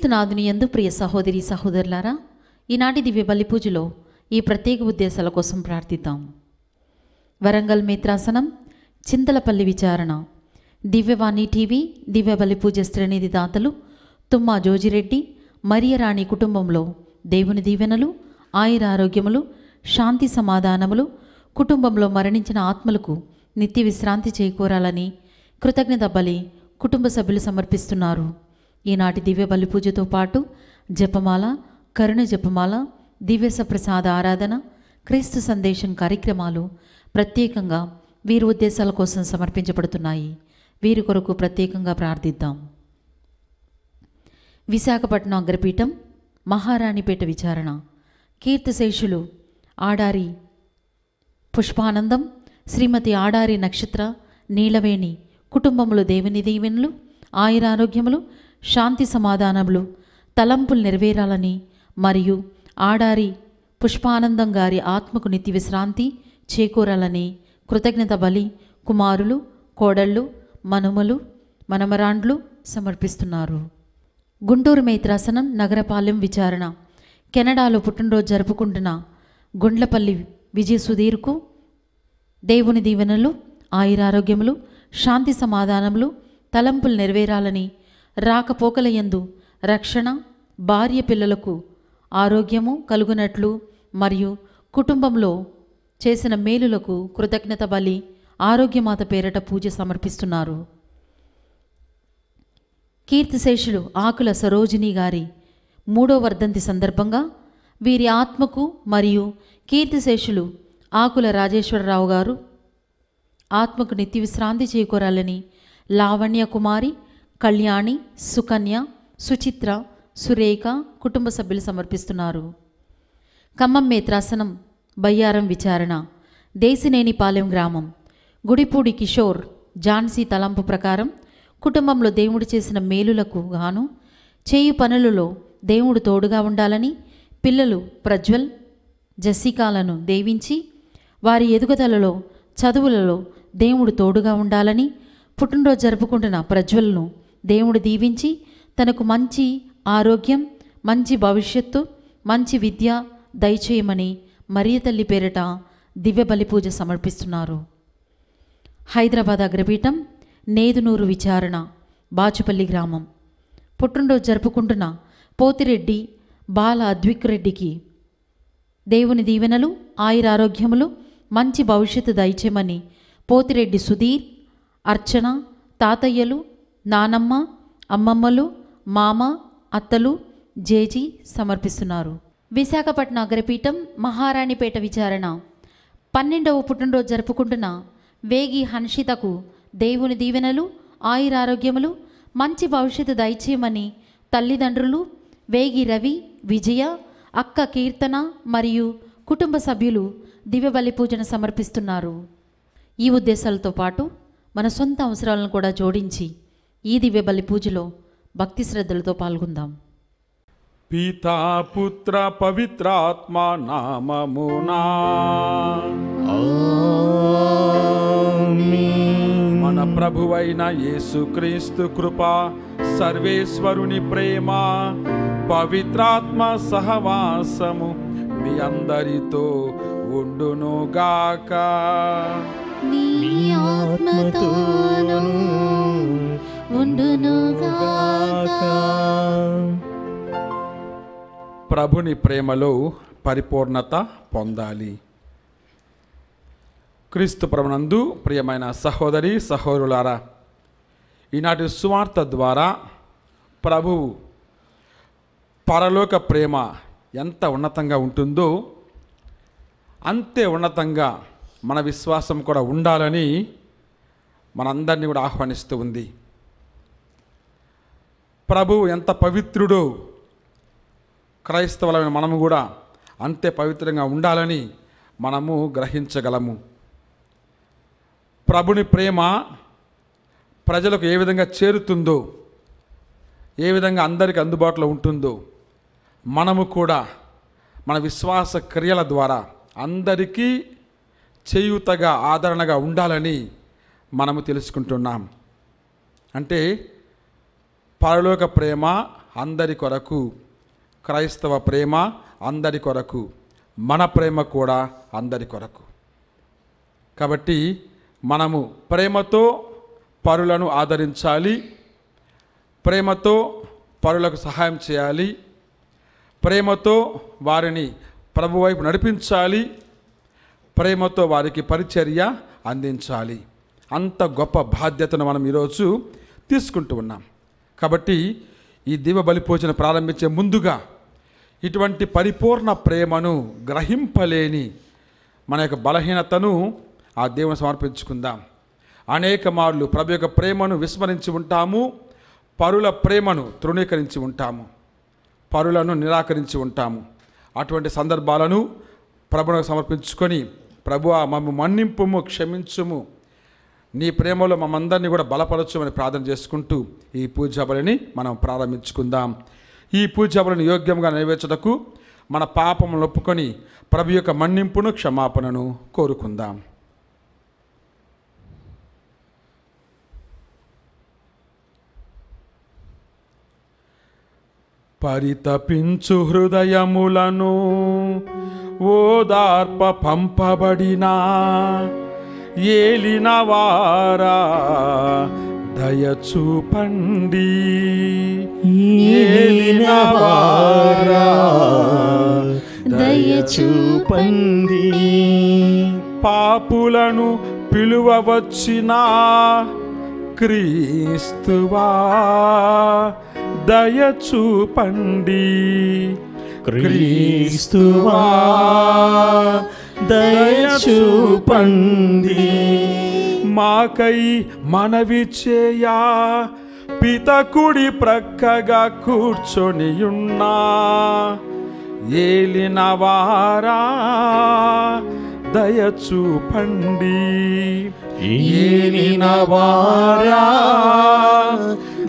క్రీస్తునాథుని యందు ప్రియ సహోదరి సహోదరులారా, ఈనాటి దివ్య బలి పూజలో ఈ ప్రత్యేక ఉద్దేశాల కోసం ప్రార్థిద్దాం. వరంగల్ మేత్రాసనం, చింతలపల్లి విచారణ, దివ్యవాణి టీవీ, దివ్య బలి పూజ శ్రేణిధి దాతలు తుమ్మా జోజిరెడ్డి, మరియరాణి కుటుంబంలో దేవుని దీవెనలు, ఆయురారోగ్యములు, శాంతి సమాధానములు, కుటుంబంలో మరణించిన ఆత్మలకు నిత్య విశ్రాంతి చేకూరాలని కృతజ్ఞత బలి కుటుంబ సభ్యులు సమర్పిస్తున్నారు. ఈనాటి దివ్య బలి పూజతో పాటు జపమాల, కరుణ జపమాల, దివ్య ప్రసాద ఆరాధన, క్రీస్తు సందేశం కార్యక్రమాలు ప్రత్యేకంగా వీరి ఉద్దేశాల కోసం సమర్పించబడుతున్నాయి. వీరి కొరకు ప్రత్యేకంగా ప్రార్థిద్దాం. విశాఖపట్నం అగ్రపీఠం, మహారాణిపేట విచారణ, కీర్తిశేషులు ఆడారి పుష్పానందం, శ్రీమతి ఆడారి నక్షత్ర నీలవేణి కుటుంబంలో దేవుని దీవెనలు, ఆయురారోగ్యములు, శాంతి సమాధానములు, తలంపులు నెరవేరాలని మరియు ఆడారి పుష్పానందం గారి ఆత్మకు నిత్య విశ్రాంతి చేకూరాలని కృతజ్ఞత బలి కుమారులు, కోడళ్ళు, మనుమలు, మనమరాండ్లు సమర్పిస్తున్నారు. గుంటూరు మేత్రాసనం, నగరపాలెం విచారణ, కెనడాలో పుట్టినరోజు జరుపుకుంటున్న గుండ్లపల్లి విజయ సుధీర్కు దేవుని దీవెనలు, ఆయురారోగ్యములు, శాంతి సమాధానములు, తలంపులు నెరవేరాలని, రాకపోకల యందు రక్షణ, భార్య పిల్లలకు ఆరోగ్యము కలుగునట్లు మరియు కుటుంబంలో చేసిన మేలులకు కృతజ్ఞత బలి ఆరోగ్యమాత పేరట పూజ సమర్పిస్తున్నారు. కీర్తిశేషులు ఆకుల సరోజిని గారి 3వ వర్ధంతి సందర్భంగా వీరి ఆత్మకు మరియు కీర్తిశేషులు ఆకుల రాజేశ్వరరావు గారు ఆత్మకు నిత్య విశ్రాంతి చేకూరాలని లావణ్య కుమారి, కళ్యాణి, సుకన్య, సుచిత్ర, సురేఖ కుటుంబ సభ్యులు సమర్పిస్తున్నారు. ఖమ్మం మేత్రాసనం, బయ్యారం విచారణ, దేశినేనిపాలెం గ్రామం, గుడిపూడి కిషోర్ ఝాన్సీ తలంపు ప్రకారం కుటుంబంలో దేవుడు చేసిన మేలులకు గాను చేయు పనులలో దేవుడు తోడుగా ఉండాలని, పిల్లలు ప్రజ్వల్, జెసికాలను దీవించి వారి ఎదుగుదలలో, చదువులలో దేవుడు తోడుగా ఉండాలని, పుట్టినరోజు జరుపుకుంటున్న ప్రజ్వల్ను దేవుడు దీవించి తనకు మంచి ఆరోగ్యం, మంచి భవిష్యత్తు, మంచి విద్య దయచేయమని మరియ తల్లి పేరిట దివ్య బలి పూజ సమర్పిస్తున్నారు. హైదరాబాద్ అగ్రపీఠం, నేదునూరు విచారణ, బాచుపల్లి గ్రామం, పుట్టినరోజు జరుపుకుంటున్న పోతిరెడ్డి బాల అద్విక్రెడ్డికి దేవుని దీవెనలు, ఆయురారోగ్యములు, మంచి భవిష్యత్తు దయచేయమని పోతిరెడ్డి సుధీర్, అర్చన, తాతయ్యలు, నానమ్మ, అమ్మమ్మలు, మామ, అత్తలు, జేజీ సమర్పిస్తున్నారు. విశాఖపట్నం అగ్రపీఠం, మహారాణిపేట విచారణ, 12వ పుట్టినరోజు జరుపుకుంటున్న వేగి హన్షితకు దేవుని దీవెనలు, ఆయురారోగ్యములు, మంచి భవిష్యత్తు దయచేయమని తల్లిదండ్రులు వేగి రవి, విజయ, అక్క కీర్తన మరియు కుటుంబ సభ్యులు దివ్య బలి పూజను సమర్పిస్తున్నారు. ఈ ఉద్దేశాలతో పాటు మన సొంత అవసరాలను కూడా జోడించి ఈ దివ్య బలి పూజలో భక్తి శ్రద్ధలతో పాల్గొందాం. పితా పుత్ర పవిత్రాత్మ నామమునా ఆమేన్. మన ప్రభువైన యేసుక్రీస్తు కృప, సర్వేశ్వరుని ప్రేమ, పవిత్రాత్మ సహవాసము మీ అందరితో ఉండునుగాక. నీ ఆత్మతోను ఉండునుగాక. ప్రభుని ప్రేమలో పరిపూర్ణత పొందాలి. క్రీస్తు ప్రభునందు ప్రియమైన సహోదరి సహోదరులారా, ఈనాటి సువార్త ద్వారా ప్రభువు పరలోక ప్రేమ ఎంత ఉన్నతంగా ఉంటుందో అంతే ఉన్నతంగా మన విశ్వాసం కూడా ఉండాలని మనందరినీ కూడా ఆహ్వానిస్తూ ఉంది. ప్రభువు ఎంత పవిత్రుడో క్రైస్తవులైన మనము కూడా అంతే పవిత్రంగా ఉండాలని మనము గ్రహించగలము. ప్రభుని ప్రేమ ప్రజలకు ఏ విధంగా చేరుతుందో, ఏ విధంగా అందరికీ అందుబాటులో ఉంటుందో, మనము కూడా మన విశ్వాస క్రియల ద్వారా అందరికీ చేయూతగా, ఆదరణగా ఉండాలని మనము తెలుసుకుంటున్నాం. అంటే పరలోక ప్రేమ అందరి కొరకు, క్రైస్తవ ప్రేమ అందరి కొరకు, మన ప్రేమ కూడా అందరి కొరకు. కాబట్టి మనము ప్రేమతో పరులను ఆదరించాలి, ప్రేమతో పరులకు సహాయం చేయాలి, ప్రేమతో వారిని ప్రభు వైపు నడిపించాలి, ప్రేమతో వారికి పరిచర్య అందించాలి. అంత గొప్ప బాధ్యతను మనం ఈరోజు తీసుకుంటూ ఉన్నాం. కాబట్టి ఈ దివ్య బలి పూజన ప్రారంభించే ముందుగా ఇటువంటి పరిపూర్ణ ప్రేమను గ్రహింపలేని మన యొక్క బలహీనతను ఆ దేవుని సమర్పించుకుందాం. అనేక మార్లు ప్రభు యొక్క ప్రేమను విస్మరించి ఉంటాము, పరుల ప్రేమను తృణీకరించి ఉంటాము, పరులను నిరాకరించి ఉంటాము. అటువంటి సందర్భాలను ప్రభువుకు సమర్పించుకొని, ప్రభువా మమ్ము మన్నింపుము, క్షమించుము, నీ ప్రేమలో మమ్మందరినీ కూడా బలపరచుమని ప్రార్థన చేసుకుంటూ ఈ పూజా బలిని మనం ప్రారంభించుకుందాం. ఈ పూజా బలిని యోగ్యంగా నెరవేర్చుటకు మన పాపములను ఒప్పుకొని ప్రభు యొక్క మన్నింపును, క్షమాపణను కోరుకుందాం. పరితపించు హృదయములను ఓదార్ప పంపబడిన ఏలిన వారా దయచూపండి, ఏలిన వారా దయచూపండి. పాపులను పిలువవచ్చిన క్రీస్తువా దయచూపండి, క్రీస్తువా దయచూపండి. మాకై మనవి చేయా పితకుడి ప్రక్కగా కూర్చొనియున్నా ఏలిన వారా దయచూపండి, ఏలిన వారా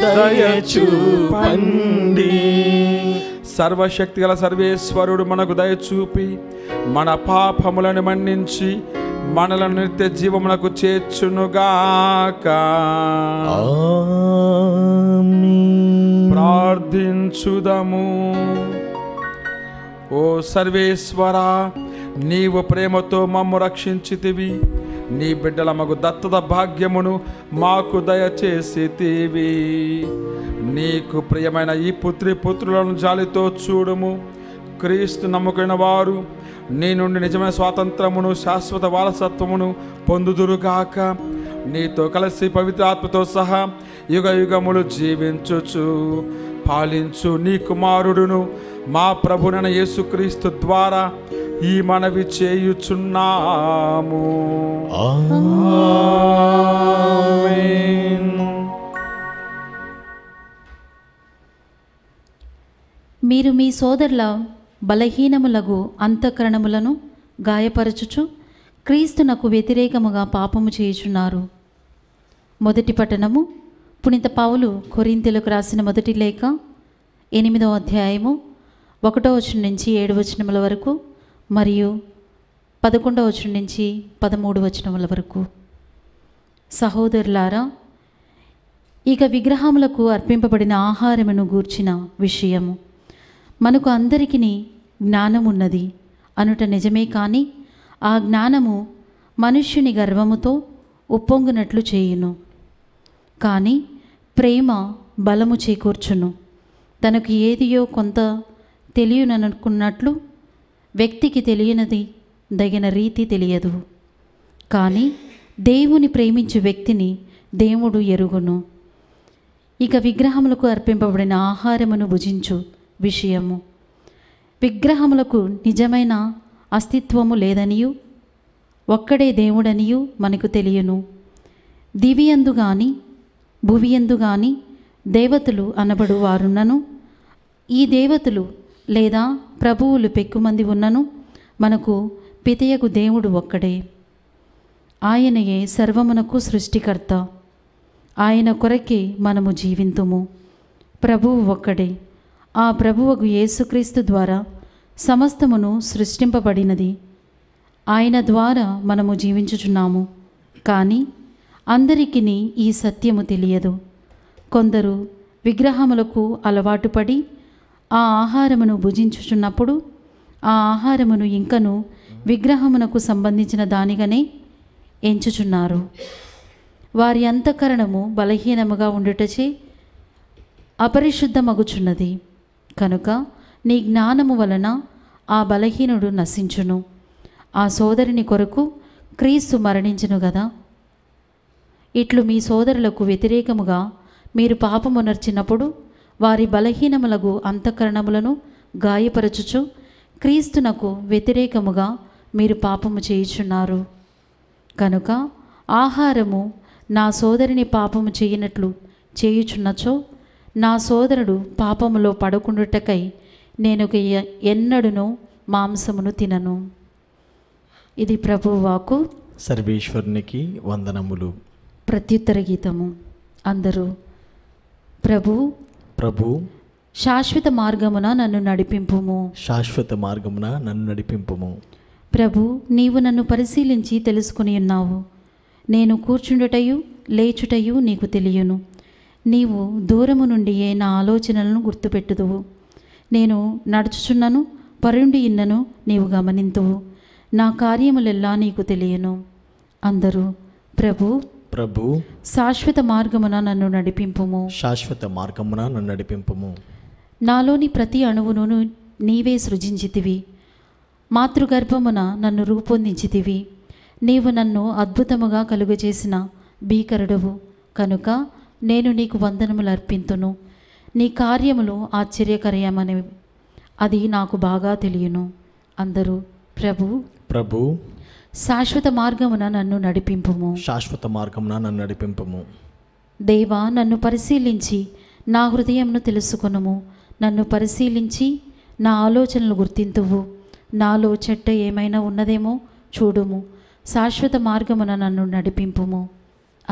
దయచూపండి. సర్వశక్తిగల సర్వేశ్వరుడు మనకు దయచూపి మన పాపములను మన్నించి మనలను నిత్య జీవమునకు చేర్చునుగాక. ఆమేన్. ప్రార్థించుదము. ఓ సర్వేశ్వరా, నీవు ప్రేమతో మమ్ము రక్షించితివి, నీ బిడ్డల మగు దత్తత భాగ్యమును మాకు దయచేసితివి. నీకు ప్రియమైన ఈ పుత్రులను జాలితో చూడుము. క్రీస్తు నమ్ముకున్న వారు నీ నుండి నిజమైన స్వాతంత్రమును, శాశ్వత వారసత్వమును పొందుదురుగాక. నీతో కలిసి పవిత్రాత్మతో సహా యుగ యుగములు జీవించుచు పాలించు నీ కుమారుడును మా ప్రభునైన యేసుక్రీస్తు ద్వారా ఈ మనవి చేయుచున్నాము. ఆమేన్. మీరు మీ సోదరుల బలహీనములగు అంతఃకరణములను గాయపరచుచు క్రీస్తునకు వ్యతిరేకముగా పాపము చేయుచున్నారు. మొదటి పట్టణము పునీత పౌలు కొరింథీయులకు రాసిన మొదటి లేఖ 8వ అధ్యాయము 1వ వచనం నుంచి 7వ వచనముల వరకు మరియు 11వ వచనం నుంచి 13వ వచనముల వరకు. సహోదరులారా, ఇక విగ్రహములకు అర్పింపబడిన ఆహారమును గూర్చిన విషయము మనకు అందరికీ జ్ఞానమున్నది అనుట నిజమే, కానీ ఆ జ్ఞానము మనుష్యుని గర్వముతో ఉప్పొంగునట్లు చేయును. కానీ ప్రేమ బలము చేకూర్చును. తనకు ఏదియో కొంత తెలియననుకున్నట్లు వ్యక్తికి తెలియనిది దగిన రీతి తెలియదు. కానీ దేవుని ప్రేమించు వ్యక్తిని దేవుడు ఎరుగును. ఇక విగ్రహములకు అర్పింపబడిన ఆహారమును భుజించు విషయము విగ్రహములకు నిజమైన అస్తిత్వము లేదనియు ఒక్కడే దేవుడనియు మనకు తెలియను. దివియందు గాని భువియందు గాని దేవతలు అనబడు వారున్నను, ఈ దేవతలు లేదా ప్రభువులు పెక్కుమంది ఉన్నను మనకు పితయకు దేవుడు ఒక్కడే. ఆయనయే సర్వమునకు సృష్టికర్త. ఆయన కొరకే మనము జీవింతుము. ప్రభువు ఒక్కడే. ఆ ప్రభువుకు యేసుక్రీస్తు ద్వారా సమస్తమును సృష్టింపబడినది. ఆయన ద్వారా మనము జీవించుచున్నాము. కానీ అందరికీ ఈ సత్యము తెలియదు. కొందరు విగ్రహములకు అలవాటు పడి ఆ ఆహారమును భుజించుచున్నప్పుడు ఆ ఆహారమును ఇంకను విగ్రహమునకు సంబంధించిన దానిగానే ఎంచుచున్నారు. వారి అంతఃకరణము బలహీనముగా ఉండుటచే అపరిశుద్ధమగుచున్నది. కనుక నీ జ్ఞానము వలన ఆ బలహీనుడు నశించును. ఆ సోదరుని కొరకు క్రీస్తు మరణించును గదా. ఇట్లు మీ సోదరులకు వ్యతిరేకముగా మీరు పాపమునర్చినప్పుడు వారి బలహీనములగు అంతఃకరణములను గాయపరచుచు క్రీస్తునకు వ్యతిరేకముగా మీరు పాపము చేయుచున్నారు. కనుక ఆహారము నా సోదరిని పాపము చేయనట్లు చేయుచున్నచో నా సోదరుడు పాపములో పడకుండుటకై నేను ఎన్నడును మాంసమును తినను. ఇది ప్రభువు వాక్కు. సర్వేశ్వరునికి వందనములు. ప్రత్యుత్తర గీతము. అందరూ ప్రభు శాశ్వత మార్గమున నన్ను నడిపింపుము. శాశ్వత మార్గమున నన్ను నడిపింపుము. ప్రభు, నీవు నన్ను పరిశీలించి తెలుసుకుని ఉన్నావు. నేను కూర్చుండుటయు లేచుటయు నీకు తెలియను. నీవు దూరము నుండియే నా ఆలోచనలను గుర్తుపెట్టుదువు. నేను నడుచుచున్నను, పరుండి ఇన్నను నీవు గమనింతువు. నా కార్యములెల్లా నీకు తెలియను. అందరూ ప్రభు శాశ్వత మార్గమున నన్ను నడిపింపుము. శాశ్వత మార్గమున నన్ను నడిపింపుము. నాలోని ప్రతి అణువును నీవే సృజించితివి. మాతృగర్భమున నన్ను రూపొందించితివి. నీవు నన్ను అద్భుతముగా కలుగజేసిన భీకరుడవు కనుక నేను నీకు వందనములు అర్పింతును. నీ కార్యములు ఆశ్చర్యకరమని అది నాకు బాగా తెలియను. అందరూ ప్రభు శాశ్వత మార్గమున నన్ను నడిపింపుము. శాశ్వత మార్గమున నన్ను నడిపింపుము. దేవా, నన్ను పరిశీలించి నా హృదయంను తెలుసుకొనుము. నన్ను పరిశీలించి నా ఆలోచనలు గుర్తింతువు. నాలో చెడ్డ ఏమైనా ఉన్నదేమో చూడుము. శాశ్వత మార్గమున నన్ను నడిపింపుము.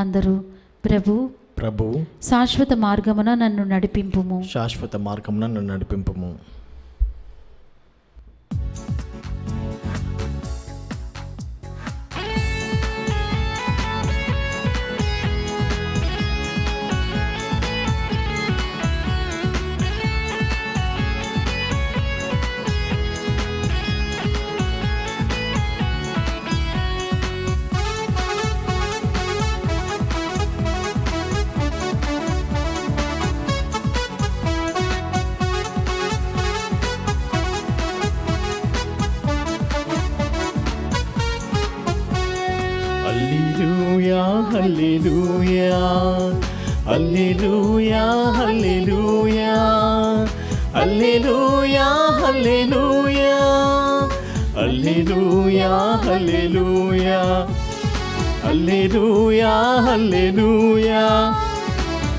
అందరూ ప్రభు శాశ్వత మార్గమున నన్ను నడిపింపుము. శాశ్వత మార్గమున నన్ను నడిపింపుము. హల్లెలూయా హల్లెలూయా హల్లెలూయా హల్లెలూయా హల్లెలూయా హల్లెలూయా హల్లెలూయా హల్లెలూయా హల్లెలూయా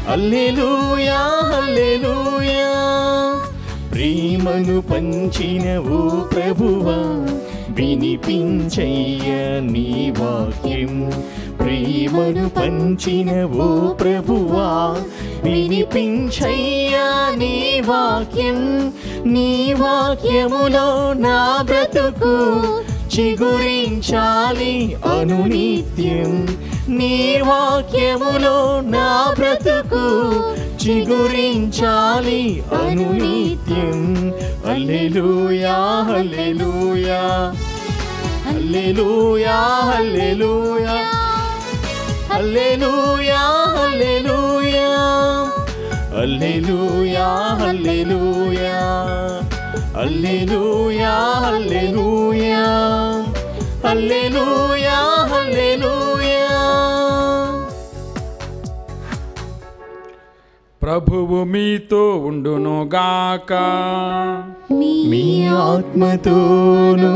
హల్లెలూయా హల్లెలూయా. ప్రేమను పంచిన ఓ ప్రభువా, వినిపించయ్య నీ వాక్యం. ప్రేమను పంచిన ఓ ప్రభువా, వినిపించయ్య నీ వాక్యం. నీ వాక్యములో నా బ్రతుకు చిగురించాలి అనునిత్యం. నీ వాక్యములో నా బ్రతుకు చిగురించాలి అనునిత్యం. హల్లెలూయా హల్లెలూయా హల్లెలూయా హల్లెలూయా హల్లెలూయా హల్లెలూయా హల్లెలూయా హల్లెలూయా హల్లెలూయా హల్లెలూయా హల్లెలూయా హల్లెలూయా. ప్రభువు మీతో ఉండునుగాక, మీ ఆత్మతోనూ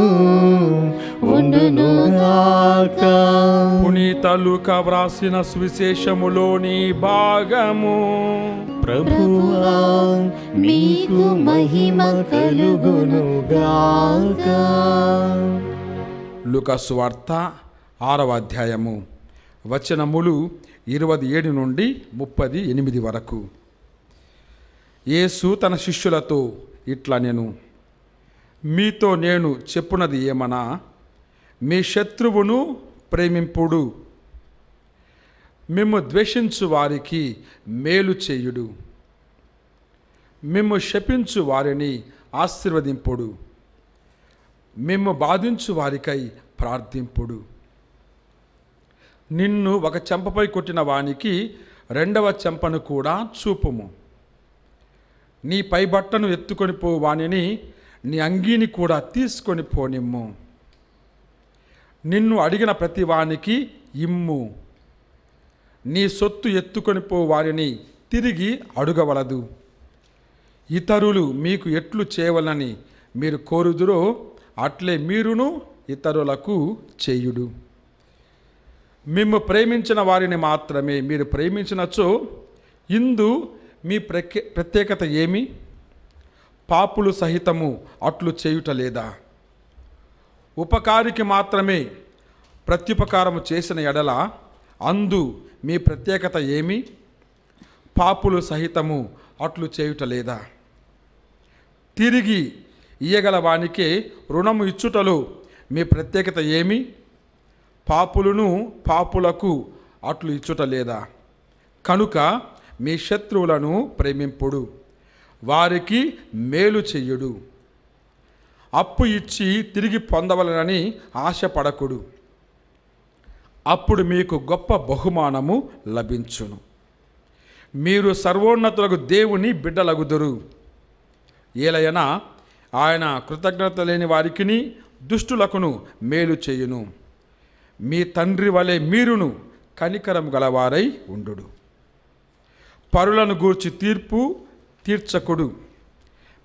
ఉండునుగాక. పునీత లూకా వ్రాసిన సువిశేషములోని భాగము. ప్రభువా మీకు మహిమ కలుగునుగాక. లూకా సువార్త 6వ అధ్యాయము వచనములు 27 నుండి 38 వరకు. యేసు తన శిష్యులతో ఇట్లా నేను మీతో నేను చెప్పున్నది ఏమనా, మీ శత్రువును ప్రేమింపుడు, మిమ్ము ద్వేషించు వారికి మేలు చేయుడు, మిమ్ము శపించు వారిని ఆశీర్వదింపుడు, మిమ్ము బాధించు వారికై ప్రార్థింపుడు. నిన్ను ఒక చెంపపై కొట్టిన వానికి రెండవ చెంపను కూడా చూపుము. నీ పై బట్టను ఎత్తుకొని పో వానిని నీ అంగీని కూడా తీసుకొని పోనిమ్ము. నిన్ను అడిగిన ప్రతి వానికి ఇమ్ము. నీ సొత్తు ఎత్తుకొని పో వారిని తిరిగి అడుగవలదు. ఇతరులు మీకు ఎట్లు చేయవలని మీరు కోరుదురో అట్లే మీరును ఇతరులకు చేయుడు. మిమ్ము ప్రేమించిన వారిని మాత్రమే మీరు ప్రేమించినచో ఇందు మీ ప్రత్యేకత ఏమి? పాపులు సహితము అట్లు చేయుట లేదా? ఉపకారికి మాత్రమే ప్రత్యుపకారము చేసిన ఎడల అందు మీ ప్రత్యేకత ఏమి? పాపులు సహితము అట్లు చేయుట లేదా? తిరిగి ఇయ్యగల వానికే రుణము ఇచ్చుటలో మీ ప్రత్యేకత ఏమి? పాపులను పాపులకు అట్లు ఇచ్చుట లేదా? కనుక మీ శత్రువులను ప్రేమింపుడు, వారికి మేలు చెయ్యుడు. అప్పు ఇచ్చి తిరిగి పొందవలనని ఆశపడకుడు, అప్పుడు మీకు గొప్ప బహుమానము లభించును. మీరు సర్వోన్నతులకు దేవుని బిడ్డలగుదురు. ఏలయనా ఆయన కృతజ్ఞత లేని వారికిని దుష్టులకును మేలు చేయును. మీ తండ్రి వలె మీరును కనికరం గలవారై ఉండుడు. పరులను గూర్చి తీర్పు తీర్చకుడు,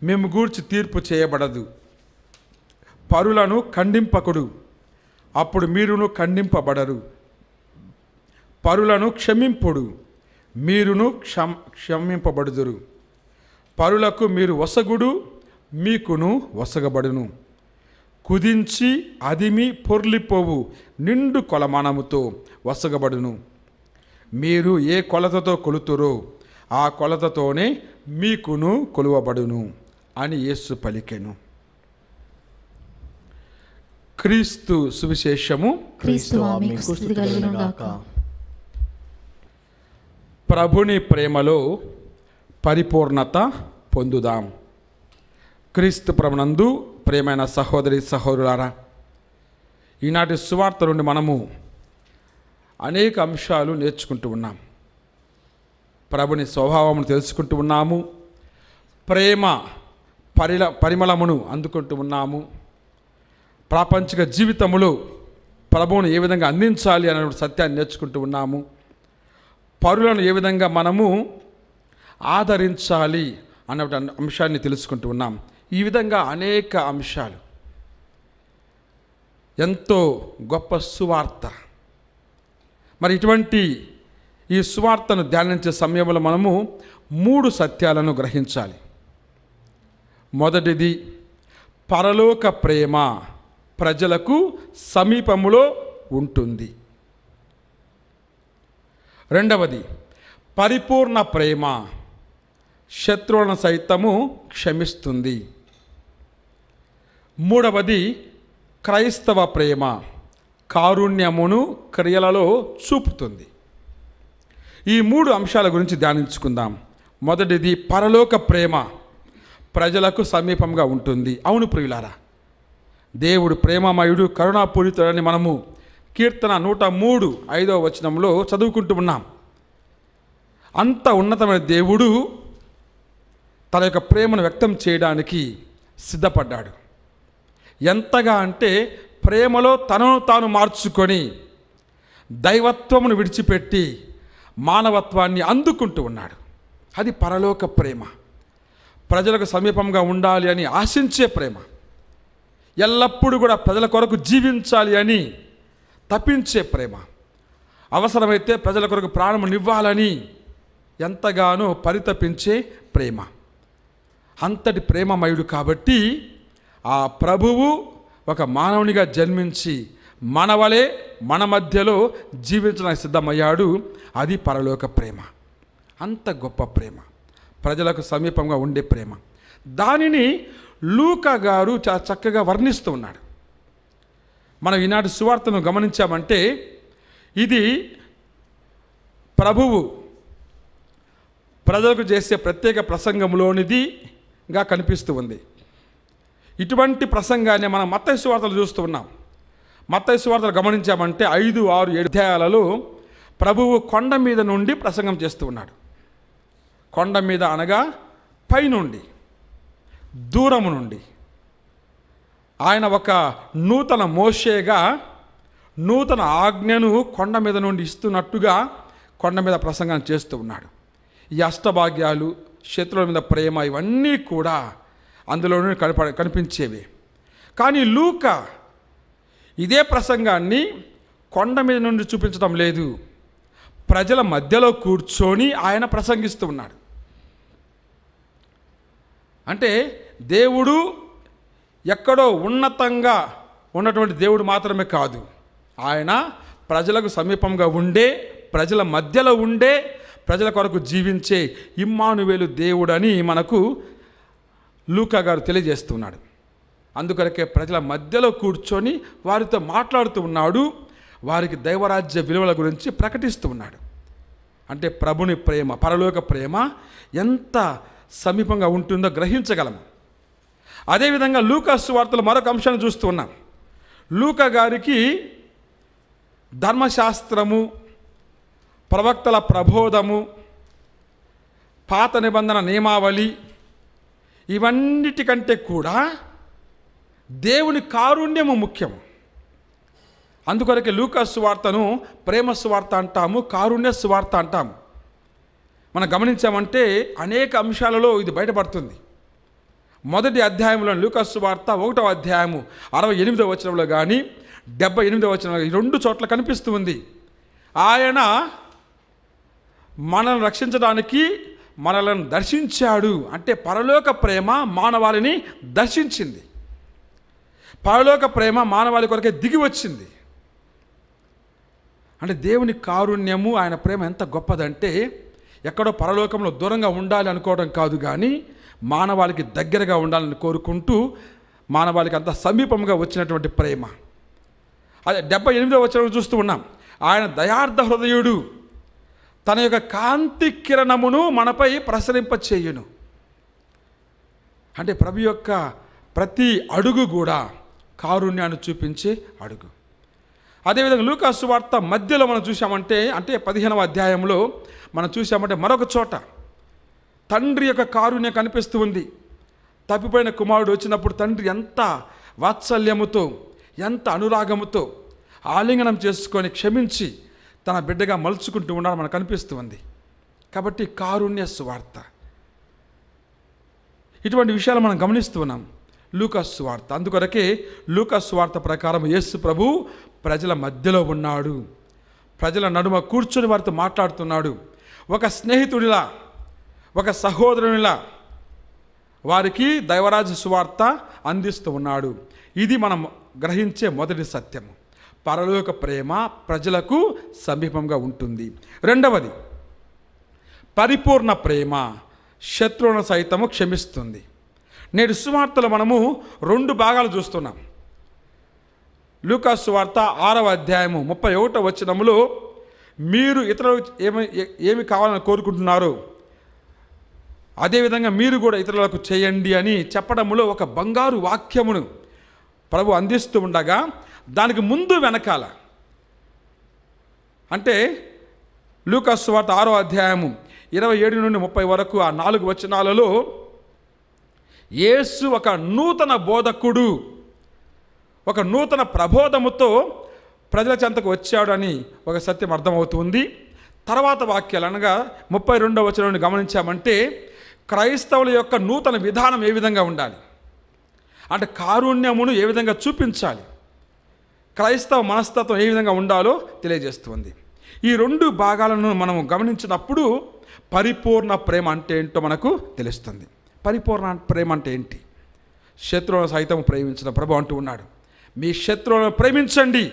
మేము గూర్చి తీర్పు చేయబడదు. పరులను ఖండింపకుడు, అప్పుడు మీరును ఖండింపబడరు. పరులను క్షమింపుడు, మీరును క్షమింపబడుదురు. పరులకు మీరు వసగుడు, మీకును వసగబడును. కుదించి అదిమి పొర్లిపోవు నిండు కొలమానముతో వసగబడును. మీరు ఏ కొలతతో కొలుతురో ఆ కొలతతోనే మీకును కొలువబడును అని యేసు పలికెను. క్రీస్తు సువిశేషము. క్రీస్తువా మీకు స్తుతి కలుగును గాక. ప్రభుని ప్రేమలో పరిపూర్ణత పొందుదాం. క్రీస్తు ప్రభునందు ప్రియమైన సహోదరి సహోదరులారా, ఈనాటి సువార్త నుండి మనము అనేక అంశాలు నేర్చుకుంటూ ఉన్నాం. ప్రభుని స్వభావమును తెలుసుకుంటూ ఉన్నాము. ప్రేమ పరిమళమును అందుకుంటూ ఉన్నాము. ప్రాపంచిక జీవితములో ప్రభువును ఏ విధంగా అందించాలి అనే సత్యాన్ని నేర్చుకుంటూ ఉన్నాము. పరులను ఏ విధంగా మనము ఆదరించాలి అన్న అంశాన్ని తెలుసుకుంటూ ఉన్నాం. ఈ విధంగా అనేక అంశాలు, ఎంతో గొప్ప సువార్త. మరి ఇటువంటి ఈ సువార్తను ధ్యానించే సమయంలో మనము 3 సత్యాలను గ్రహించాలి. మొదటిది, పరలోక ప్రేమ ప్రజలకు సమీపములో ఉంటుంది. రెండవది, పరిపూర్ణ ప్రేమ శత్రువులను సైతము క్షమిస్తుంది. మూడవది, క్రైస్తవ ప్రేమ కారుణ్యమును క్రియలలో చూపుతుంది. ఈ 3 అంశాల గురించి ధ్యానించుకుందాం. మొదటిది, పరలోక ప్రేమ ప్రజలకు సమీపంగా ఉంటుంది. అవును ప్రియులారా, దేవుడు ప్రేమమయుడు కరుణాపూరితుడని మనము కీర్తన 103 5వ వచనంలో చదువుకుంటూ ఉన్నాం. అంత ఉన్నతమైన దేవుడు తన యొక్క ప్రేమను వ్యక్తం చేయడానికి సిద్ధపడ్డాడు. ఎంతగా అంటే ప్రేమలో తనను తాను మార్చుకొని దైవత్వమును విడిచిపెట్టి మానవత్వాన్ని అందుకుంటూ ఉన్నాడు. అది పరలోక ప్రేమ. ప్రజలకు సమీపంగా ఉండాలి అని ఆశించే ప్రేమ, ఎల్లప్పుడూ కూడా ప్రజల కొరకు జీవించాలి అని తప్పించే ప్రేమ, అవసరమైతే ప్రజల కొరకు ప్రాణమునివ్వాలని ఎంతగానో పరితపించే ప్రేమ. అంతటి ప్రేమమయుడు కాబట్టి ఆ ప్రభువు ఒక మానవునిగా జన్మించి మనవలే మన మధ్యలో జీవించడానికి సిద్ధమయ్యాడు. అది పరలోక ప్రేమ. అంత గొప్ప ప్రేమ, ప్రజలకు సమీపంగా ఉండే ప్రేమ. దానిని లూకా గారు చాలా చక్కగా వర్ణిస్తూ ఉన్నాడు. మనం ఈనాటి సువార్తను గమనించామంటే ఇది ప్రభువు ప్రజలకు చేసే ప్రత్యేక ప్రసంగంలోనిదిగా కనిపిస్తూ ఉంది. ఇటువంటి ప్రసంగాన్ని మనం మత్తయి సువార్తలు చూస్తూ ఉన్నాం. మత్తయి సువార్తలు గమనించామంటే 5, 6, 7 అధ్యాయాలలో ప్రభువు కొండ మీద నుండి ప్రసంగం చేస్తూ ఉన్నాడు. కొండ మీద అనగా పైనుండి, దూరము నుండి ఆయన ఒక నూతన మోషేగా నూతన ఆజ్ఞను కొండ మీద నుండి ఇస్తున్నట్టుగా కొండ మీద ప్రసంగం చేస్తూ ఉన్నాడు. ఈ అష్టభాగ్యాలు, శత్రువుల మీద ప్రేమ, ఇవన్నీ కూడా అందులోనే కనిపించేవి. కానీ లూకా ఇదే ప్రసంగాన్ని కొండ మీద నుండి చూపించడం లేదు, ప్రజల మధ్యలో కూర్చొని ఆయన ప్రసంగిస్తూ ఉన్నాడు. అంటే దేవుడు ఎక్కడో ఉన్నతంగా ఉన్నటువంటి దేవుడు మాత్రమే కాదు, ఆయన ప్రజలకు సమీపంగా ఉండే, ప్రజల మధ్యలో ఉండే, ప్రజల కొరకు జీవించే ఇమ్మానువేలు దేవుడని మనకు లూకా గారు తెలియజేస్తున్నాడు. అందుకొరకే ప్రజల మధ్యలో కూర్చొని వారితో మాట్లాడుతూ ఉన్నాడు, వారికి దైవరాజ్య విలువల గురించి ప్రకటిస్తూ ఉన్నాడు. అంటే ప్రభుని ప్రేమ, పరలోక ప్రేమ ఎంత సమీపంగా ఉంటుందో గ్రహించగలము. అదేవిధంగా లూకా సువార్తలో మరొక అంశాన్ని చూస్తూ ఉన్నాం. లూకా గారికి ధర్మశాస్త్రము, ప్రవక్తల ప్రబోధము, పాత నిబంధన నియమావళి, ఇవన్నిటికంటే కూడా దేవుని కారుణ్యము ముఖ్యము. అందుకొరకే లూకా సువార్తను ప్రేమ సువార్త అంటాము, కారుణ్య సువార్త అంటాము. మనం గమనించామంటే అనేక అంశాలలో ఇది బయటపడుతుంది. మొదటి అధ్యాయంలో లూకా సువార్త 1వ అధ్యాయము 68వ వచనంలో కానీ 78వ వచనంలో, ఈ 2 చోట్ల కనిపిస్తూ ఉంది. ఆయన మనల్ని రక్షించడానికి మనలను దర్శించాడు. అంటే పరలోక ప్రేమ మానవాళిని దర్శించింది, పరలోక ప్రేమ మానవాళి కొరకే దిగి వచ్చింది. అంటే దేవుని కారుణ్యము, ఆయన ప్రేమ ఎంత గొప్పదంటే ఎక్కడో పరలోకంలో దూరంగా ఉండాలి అనుకోవడం కాదు, కానీ మానవాళికి దగ్గరగా ఉండాలని కోరుకుంటూ మానవాళికి అంత సమీపంగా వచ్చినటువంటి ప్రేమ. అదే 78వ వచనం చూస్తూ ఉన్నాం. ఆయన దయార్థ హృదయుడు, తన యొక్క కాంతి కిరణమును మనపై ప్రసరింపచేయును. అంటే ప్రభు యొక్క ప్రతి అడుగు కూడా కారుణ్యాన్ని చూపించే అడుగు. అదేవిధంగా లూకా సువార్త మధ్యలో మనం చూసామంటే, అంటే 15వ అధ్యాయంలో మనం చూసామంటే మరొక చోట తండ్రి యొక్క కారుణ్యం కనిపిస్తూ ఉంది. తప్పిపోయిన కుమారుడు వచ్చినప్పుడు తండ్రి ఎంత వాత్సల్యముతో, ఎంత అనురాగముతో ఆలింగనం చేసుకొని క్షమించి తన బిడ్డగా మలుచుకుంటూ ఉండడం మనకు కనిపిస్తూ ఉంది. కాబట్టి కారుణ్య సువార్త, ఇటువంటి విషయాలు మనం గమనిస్తూ ఉన్నాం లూకా సువార్త. అందుకొరకే లూకా సువార్త ప్రకారం యేసు ప్రభు ప్రజల మధ్యలో ఉన్నాడు, ప్రజల నడుమ కూర్చొని వారితో మాట్లాడుతున్నాడు. ఒక స్నేహితుడిలా, ఒక సహోదరునిలా వారికి దైవరాజ్య సువార్త అందిస్తూ ఉన్నాడు. ఇది మనం గ్రహించే మొదటి సత్యము. పరలోక ప్రేమ ప్రజలకు సమీపంగా ఉంటుంది. రెండవది, పరిపూర్ణ ప్రేమ శత్రువులను సైతము క్షమిస్తుంది. నేడు సువార్తలో మనము 2 భాగాలు చూస్తున్నాం. లూకా సువార్త 6వ అధ్యాయము 31వ వచనములో మీరు ఇతరులు ఏమి కావాలని కోరుకుంటున్నారో అదేవిధంగా మీరు కూడా ఇతరులకు చేయండి అని చెప్పడంలో ఒక బంగారు వాక్యమును ప్రభు అందిస్తూ ఉండగా, దానికి ముందు వెనకాల అంటే లూకా సువార్త 6వ అధ్యాయము 27 నుండి 30 వరకు ఆ 4 వచనాలలో యేసు ఒక నూతన బోధకుడు, ఒక నూతన ప్రబోధముతో ప్రజల చెంతకు వచ్చాడని ఒక సత్యం అర్థమవుతుంది. తర్వాత వాక్యాలు అనగా 32వ వచనాన్ని గమనించామంటే క్రైస్తవుల యొక్క నూతన విధానం ఏ విధంగా ఉండాలి, అంటే కారుణ్యమును ఏ విధంగా చూపించాలి, క్రైస్తవ మనస్తత్వం ఏ విధంగా ఉండాలో తెలియజేస్తుంది. ఈ 2 భాగాలను మనం గమనించినప్పుడు పరిపూర్ణ ప్రేమ అంటే ఏంటో మనకు తెలుస్తుంది. పరిపూర్ణ ప్రేమ అంటే ఏంటి? శత్రువులను సైతం ప్రేమించిన ప్రభు అంటూ ఉన్నాడు, మీ శత్రువులను ప్రేమించండి,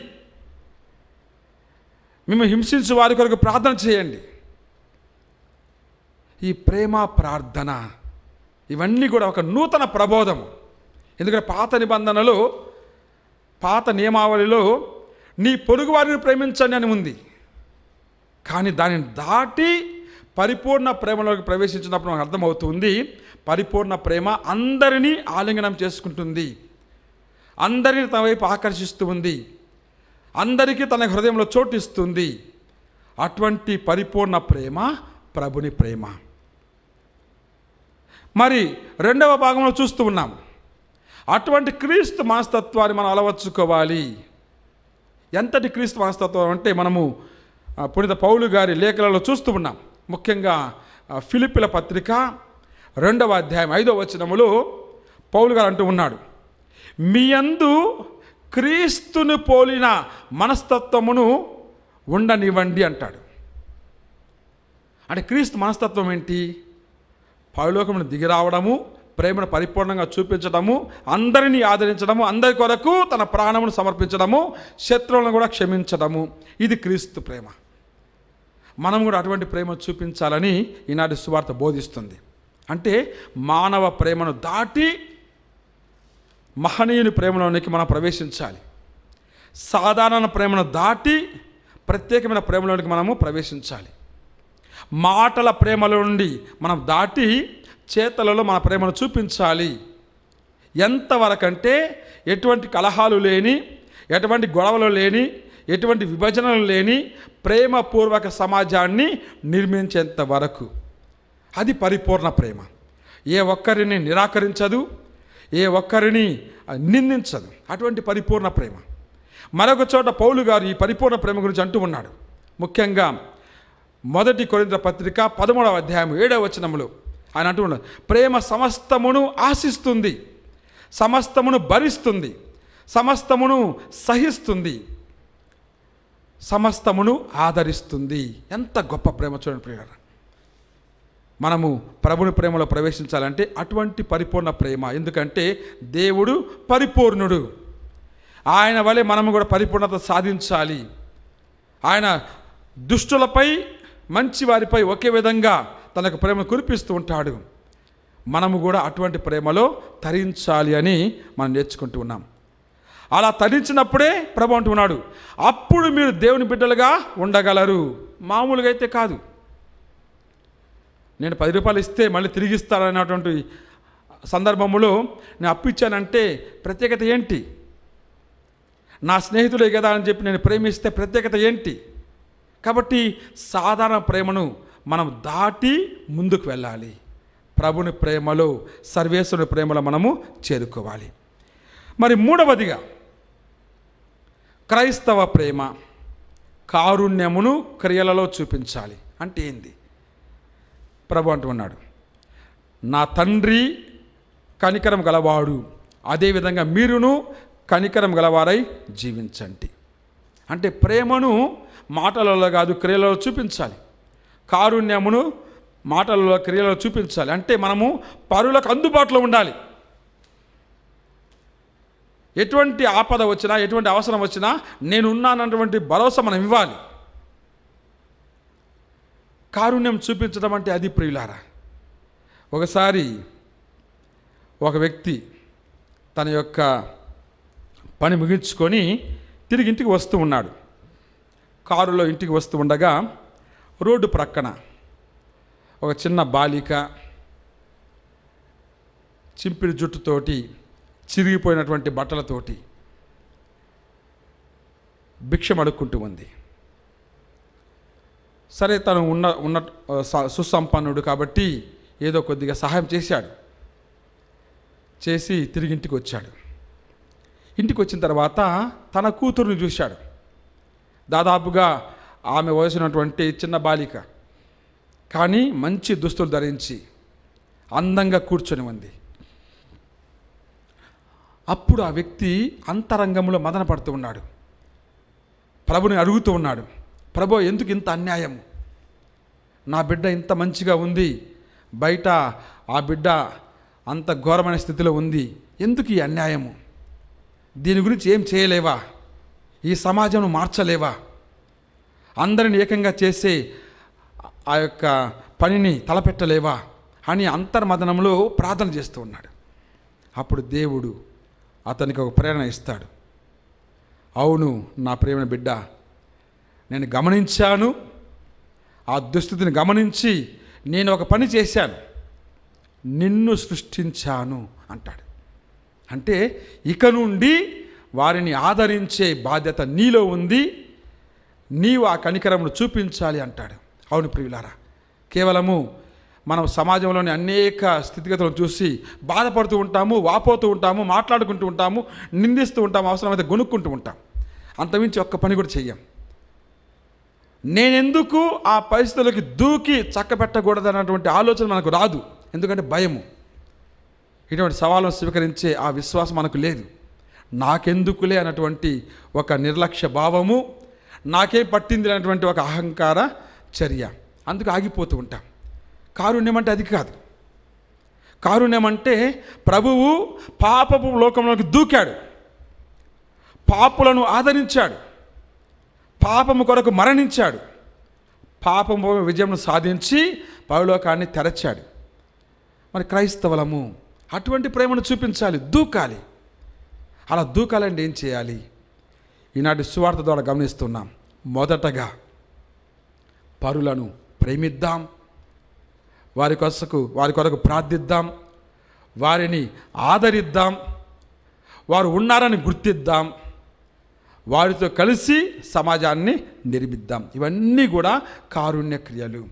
మేము హింసించు వారి కొరకు ప్రార్థన చేయండి. ఈ ప్రేమ ప్రార్థన ఇవన్నీ కూడా ఒక నూతన ప్రబోధము. ఎందుకంటే పాత నిబంధనలో, పాత నియమావళిలో నీ పొరుగు వారిని ప్రేమించండి అని ఉంది. కానీ దానిని దాటి పరిపూర్ణ ప్రేమలోకి ప్రవేశించినప్పుడు మనకు అర్థమవుతుంది, పరిపూర్ణ ప్రేమ అందరినీ ఆలింగనం చేసుకుంటుంది, అందరినీ తన వైపు ఆకర్షిస్తూ ఉంది, అందరికీ తన హృదయంలో చోటిస్తుంది. అటువంటి పరిపూర్ణ ప్రేమ ప్రభుని ప్రేమ. మరి రెండవ భాగంలో చూస్తూ ఉన్నాం, అటువంటి క్రీస్తు మనస్తత్వాన్ని మనం అలవర్చుకోవాలి. ఎంతటి క్రీస్తు మనస్తత్వం అంటే మనము పునీత పౌలు గారి లేఖలలో చూస్తూ ఉన్నాం. ముఖ్యంగా ఫిలిప్పీల పత్రిక 2వ అధ్యాయం 5వ వచనములో పౌలు గారు అంటూ ఉన్నాడు, మీ యందు క్రీస్తును పోలిన మనస్తత్వమును ఉండనివ్వండి అంటాడు. అంటే క్రీస్తు మనస్తత్వం ఏంటి? పరలోకమును దిగి రావడము, ప్రేమను పరిపూర్ణంగా చూపించడము, అందరినీ ఆదరించడము, అందరి కొరకు తన ప్రాణమును సమర్పించడము, శత్రువులను కూడా క్షమించడము. ఇది క్రీస్తు ప్రేమ. మనం కూడా అటువంటి ప్రేమ చూపించాలని ఈనాటి సువార్త బోధిస్తుంది. అంటే మానవ ప్రేమను దాటి మహనీయుని ప్రేమలోనికి మనం ప్రవేశించాలి. సాధారణ ప్రేమను దాటి ప్రత్యేకమైన ప్రేమలోనికి మనము ప్రవేశించాలి. మాటల ప్రేమలో నుండి మనం దాటి చేతలలో మన ప్రేమను చూపించాలి. ఎంతవరకంటే ఎటువంటి కలహాలు లేని, ఎటువంటి గొడవలు లేని, ఎటువంటి విభజనలు లేని ప్రేమపూర్వక సమాజాన్ని నిర్మించేంత వరకు. అది పరిపూర్ణ ప్రేమ. ఏ ఒక్కరిని నిరాకరించదు, ఏ ఒక్కరిని నిందించదు. అటువంటి పరిపూర్ణ ప్రేమ. మరొక చోట పౌలు గారు ఈ పరిపూర్ణ ప్రేమ గురించి అంటూ ఉన్నాడు. ముఖ్యంగా 1 కొరింథీ పత్రిక 13వ అధ్యాయం 7వ వచనములో ఆయన అంటూ ఉన్నాడు, ప్రేమ సమస్తమును ఆశిస్తుంది, సమస్తమును భరిస్తుంది, సమస్తమును సహిస్తుంది, సమస్తమును ఆదరిస్తుంది. ఎంత గొప్ప ప్రేమ చూడండి ప్రియులారా. మనము ప్రభుని ప్రేమలో ప్రవేశించాలంటే అటువంటి పరిపూర్ణ ప్రేమ. ఎందుకంటే దేవుడు పరిపూర్ణుడు. ఆయన వలె మనము కూడా పరిపూర్ణత సాధించాలి. ఆయన దుష్టులపై మంచి వారిపై ఒకే విధంగా తనకు ప్రేమ కురిపిస్తూ ఉంటాడు. మనము కూడా అటువంటి ప్రేమలో తరించాలి అని మనం నేర్చుకుంటూ ఉన్నాం. అలా తరించినప్పుడే ప్రభు అంటున్నాడు, అప్పుడు మీరు దేవుని బిడ్డలుగా ఉండగలరు. మామూలుగా అయితే కాదు. నేను 10 రూపాయలు ఇస్తే మళ్ళీ తిరిగి ఇస్తానన్నటువంటి సందర్భంలో నేను అప్పు ఇచ్చానంటే ప్రత్యేకత ఏంటి? నా స్నేహితుడే కదా అని చెప్పి నేను ప్రేమిస్తే ప్రత్యేకత ఏంటి? కాబట్టి సాధారణ ప్రేమను మనం దాటి ముందుకు వెళ్ళాలి. ప్రభుని ప్రేమలో, సర్వేశ్వరుని ప్రేమలో మనము చేరుకోవాలి. మరి మూడవదిగా క్రైస్తవ ప్రేమ కారుణ్యమును క్రియలలో చూపించాలి. అంటే ఏంది? ప్రభు అంటున్నాడు, నా తండ్రి కనికరం గలవాడు, అదేవిధంగా మీరును కనికరం గలవారై జీవించండి. అంటే ప్రేమను మాటలలో కాదు క్రియలలో చూపించాలి. కారుణ్యమును మాటలలో క్రియలలో చూపించాలి. అంటే మనము పరులకు అందుబాటులో ఉండాలి. ఎటువంటి ఆపద వచ్చినా, ఎటువంటి అవసరం వచ్చినా నేనున్నానన్నటువంటి భరోసా మనం ఇవ్వాలి. కారుణ్యం చూపించడం అంటే అది ప్రియులారా. ఒకసారి ఒక వ్యక్తి తన యొక్క పని ముగించుకొని తిరిగి ఇంటికి వస్తూ ఉన్నాడు. కారులో ఇంటికి వస్తూ ఉండగా రోడ్డు ప్రక్కన ఒక చిన్న బాలిక చింపిరి జుట్టుతోటి, చిరిగిపోయినటువంటి బట్టలతోటి భిక్షం అడుక్కుంటూ ఉంది. సరే, తను ఉన్న సుసంపన్నుడు కాబట్టి ఏదో కొద్దిగా సహాయం చేశాడు. చేసి తిరిగి ఇంటికి వచ్చాడు. ఇంటికి వచ్చిన తర్వాత తన కూతురుని చూశాడు. దాదాపుగా ఆమె వయసున్నటువంటి చిన్న బాలిక, కానీ మంచి దుస్తులు ధరించి అందంగా కూర్చొని ఉంది. అప్పుడు ఆ వ్యక్తి అంతరంగంలో మదన పడుతూ ఉన్నాడు. ప్రభుని అడుగుతూ ఉన్నాడు, ప్రభు ఎందుకు ఇంత అన్యాయం? నా బిడ్డ ఇంత మంచిగా ఉంది, బయట ఆ బిడ్డ అంత ఘోరమైన స్థితిలో ఉంది, ఎందుకు ఈ అన్యాయము? దీని గురించి ఏం చేయలేవా? ఈ సమాజం మార్చలేవా? అందరిని ఏకంగా చేసే ఆ యొక్క పనిని తలపెట్టలేవా అని అంతర్మదనంలో ప్రార్థన చేస్తూ ఉన్నాడు. అప్పుడు దేవుడు అతనికి ఒక ప్రేరణ ఇస్తాడు. అవును నా ప్రేమ బిడ్డ, నేను గమనించాను, ఆ దుస్థితిని గమనించి నేను ఒక పని చేశాను, నిన్ను సృష్టించాను అంటాడు. అంటే ఇక నుండి వారిని ఆదరించే బాధ్యత నీలో ఉంది, నీవు ఆ కనికరమును చూపించాలి అంటాడు. అవును ప్రియులారా, కేవలము మనం సమాజంలోని అనేక స్థితిగతులను చూసి బాధపడుతూ ఉంటాము, వాపోతూ ఉంటాము, మాట్లాడుకుంటూ ఉంటాము, నిందిస్తూ ఉంటాము, అవసరమైతే గొనుక్కుంటూ ఉంటాం. అంతమించి ఒక్క పని కూడా చెయ్యం. నేనెందుకు ఆ పరిస్థితులకి దూకి చక్కబెట్టకూడదన్నటువంటి ఆలోచన మనకు రాదు. ఎందుకంటే భయము. ఇటువంటి సవాళ్ళను స్వీకరించే ఆ విశ్వాసం మనకు లేదు. నాకెందుకులే అన్నటువంటి ఒక నిర్లక్ష్య భావము, నాకేం పట్టింది అనేటువంటి ఒక అహంకార చర్య, అందుకు ఆగిపోతూ ఉంటాం. కారుణ్యం అంటే అది కాదు. కారుణ్యం అంటే ప్రభువు పాపపు లోకంలోకి దూకాడు, పాపులను ఆదరించాడు, పాపము కొరకు మరణించాడు, పాపము విజయం సాధించి పరలోకాన్ని తెరచాడు. మరి క్రైస్తవులము అటువంటి ప్రేమను చూపించాలి, దూకాలి. అలా దూకాలంటే ఏం చేయాలి? ఈనాటి సువార్త ద్వారా గమనిస్తున్నాం. మొదటగా పరులను ప్రేమిద్దాం, వారి కొరకు ప్రార్థిద్దాం, వారిని ఆదరిద్దాం, వారు ఉన్నారని గుర్తిద్దాం, వారితో కలిసి సమాజాన్ని నిర్మిద్దాం. ఇవన్నీ కూడా కారుణ్య క్రియలు.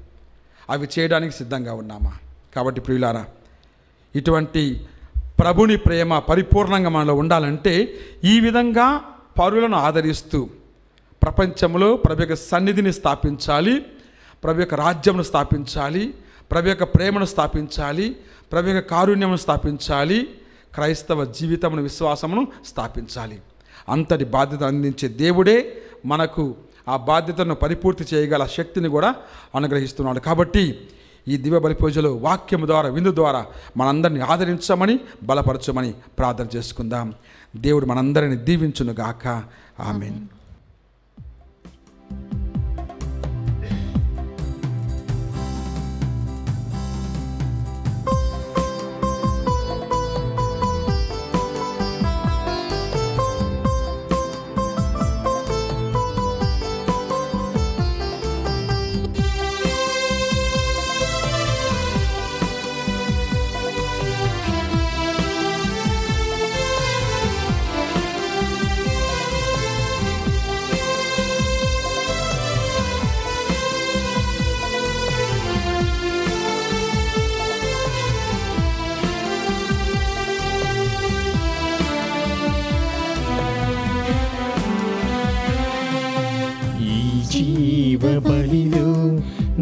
అవి చేయడానికి సిద్ధంగా ఉన్నామా? కాబట్టి ప్రియులారా, ఇటువంటి ప్రభుని ప్రేమ పరిపూర్ణంగా మనలో ఉండాలంటే ఈ విధంగా పరులను ఆదరిస్తూ ప్రపంచంలో ప్రభు యొక్క సన్నిధిని స్థాపించాలి, ప్రభు యొక్క రాజ్యమును స్థాపించాలి, ప్రభు యొక్క ప్రేమను స్థాపించాలి, ప్రభు యొక్క కారుణ్యమును స్థాపించాలి, క్రైస్తవ జీవితమును విశ్వాసమును స్థాపించాలి. అంతటి బాధ్యత అందించే దేవుడే మనకు ఆ బాధ్యతను పరిపూర్తి చేయగల శక్తిని కూడా అనుగ్రహిస్తున్నాడు. కాబట్టి ఈ దివ్య బలి పూజలో వాక్యము ద్వారా, విందు ద్వారా మనందరినీ ఆదరించమని, బలపరచమని ప్రార్థన చేసుకుందాం. దేవుడు మనందరిని దీవించునుగాక. ఆమేన్. జీవబలిలో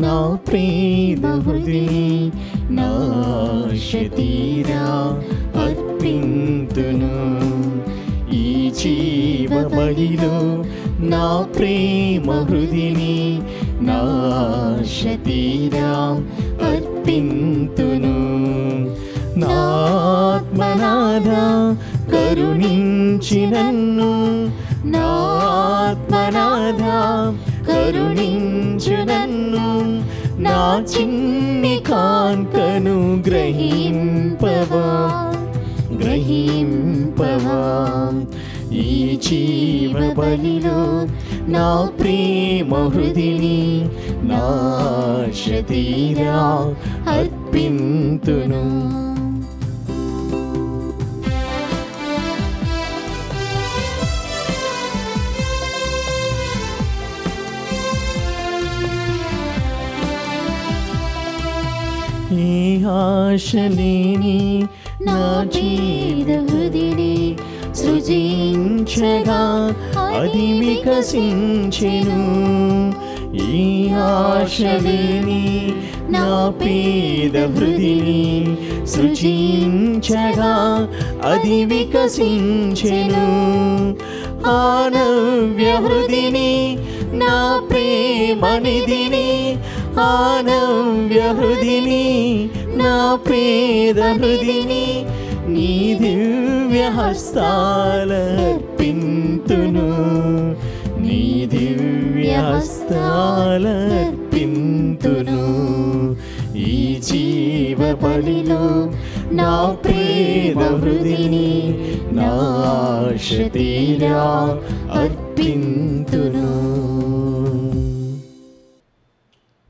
నా ప్రేమ హృదయే నాశతీరా అర్పింతును. ఈ జీవబలిలో నా ప్రేమ హృదయే నాశతీరా అర్పింతును. నా ఆత్మనాథ కరుణించి నన్ను, నా ఆత్మనాథ కరుణించు నన్ను, నా చిన్ని కాంకను గ్రహింపవా, గ్రహింపవా. ఈ జీవబలిలో నా ప్రేమ హృదయే నాశతీరా అర్పింతును. ఏ ఆశ లేని నా జీవ హృదయే సృజించగా అది వికసించెను. ఈ ఆశ లేని నా పేద హృదయే సృజించగా అది వికసించెను. ఆ నవ్య హృదయే నా ప్రేమ నిధిని, ఆ నవ్య హృదయే నా పేద హృదయే నీ దివ్య హస్తాల అర్పింతును, నీ దివ్య హస్తాల అర్పింతును. ఈ జీవబలిలో నా పేద హృదయే నాశతీరా అర్పింతును.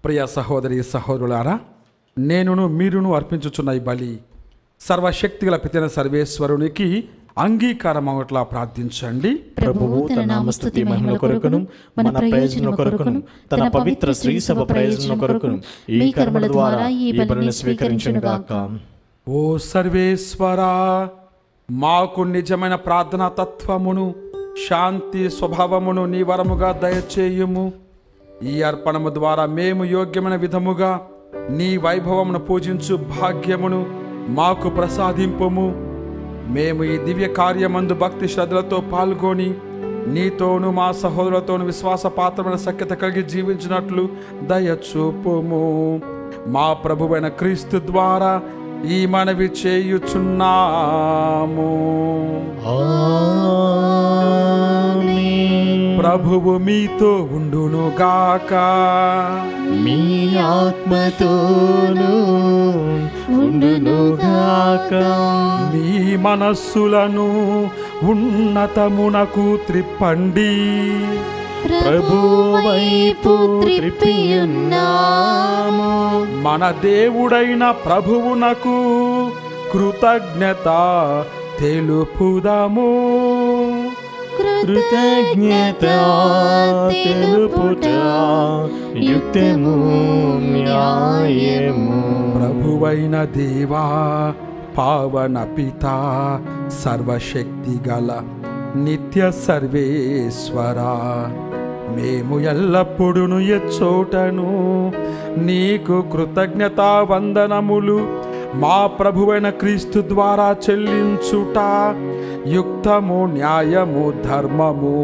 ప్రియ సహోదరి సహోదరులారా, నేనును మీరును అర్పించుచున్న ఈ బలి సర్వశక్తిగల పితైన సర్వేశ్వరునికి అంగీకారం అవట్లా ప్రార్థించండి. ప్రభువు తన నామస్తుతి మహిమల కొరకును మన ప్రయోజనం కొరకును తన పవిత్ర శ్రీ సభ ప్రయోజనం కొరకును ఈ కర్మల ద్వారా ఈ బలిని స్వీకరించునుగాక. ఓ సర్వేశ్వరా, మాకు నిజమైన ప్రార్థనా తత్వమును శాంతి స్వభావమును నీ వరముగా దయచేయుము. ఈ అర్పణము ద్వారా మేము యోగ్యమైన విధముగా నీ వైభవమును పూజించు భాగ్యమును మాకు ప్రసాదింపుము. మేము ఈ దివ్య కార్యమందు భక్తి శ్రద్ధలతో పాల్గొని నీతోను మా సహోదరులతోను విశ్వాసపాత్రమైన సఖ్యత కలిగి జీవించినట్లు దయచూపుము. మా ప్రభువైన క్రీస్తు ద్వారా ఈ మనవి చేయుచున్నాము. ప్రభువు మీతో ఉండునుగాక. మీ ఆత్మతోను ఉండునుగాక. మీ మనస్సులను ఉన్నతమునకు త్రిప్పండి. ప్రభు వైపు త్రిప్పియున్నాము. మన దేవుడైన ప్రభువునకు కృతజ్ఞత తెలుపుదాము. కృతజ్ఞత తెలుపుట యుక్తము న్యాయము. ప్రభువైన దేవా, పావన పిత, సర్వశక్తి గల నిత్య సర్వేశ్వరా, మేము ఎల్లప్పుడూ ఎచ్చోటను నీకు కృతజ్ఞతా వందనములు మా ప్రభువైన క్రీస్తు ద్వారా చెల్లించుట యుక్తము, న్యాయము, ధర్మము,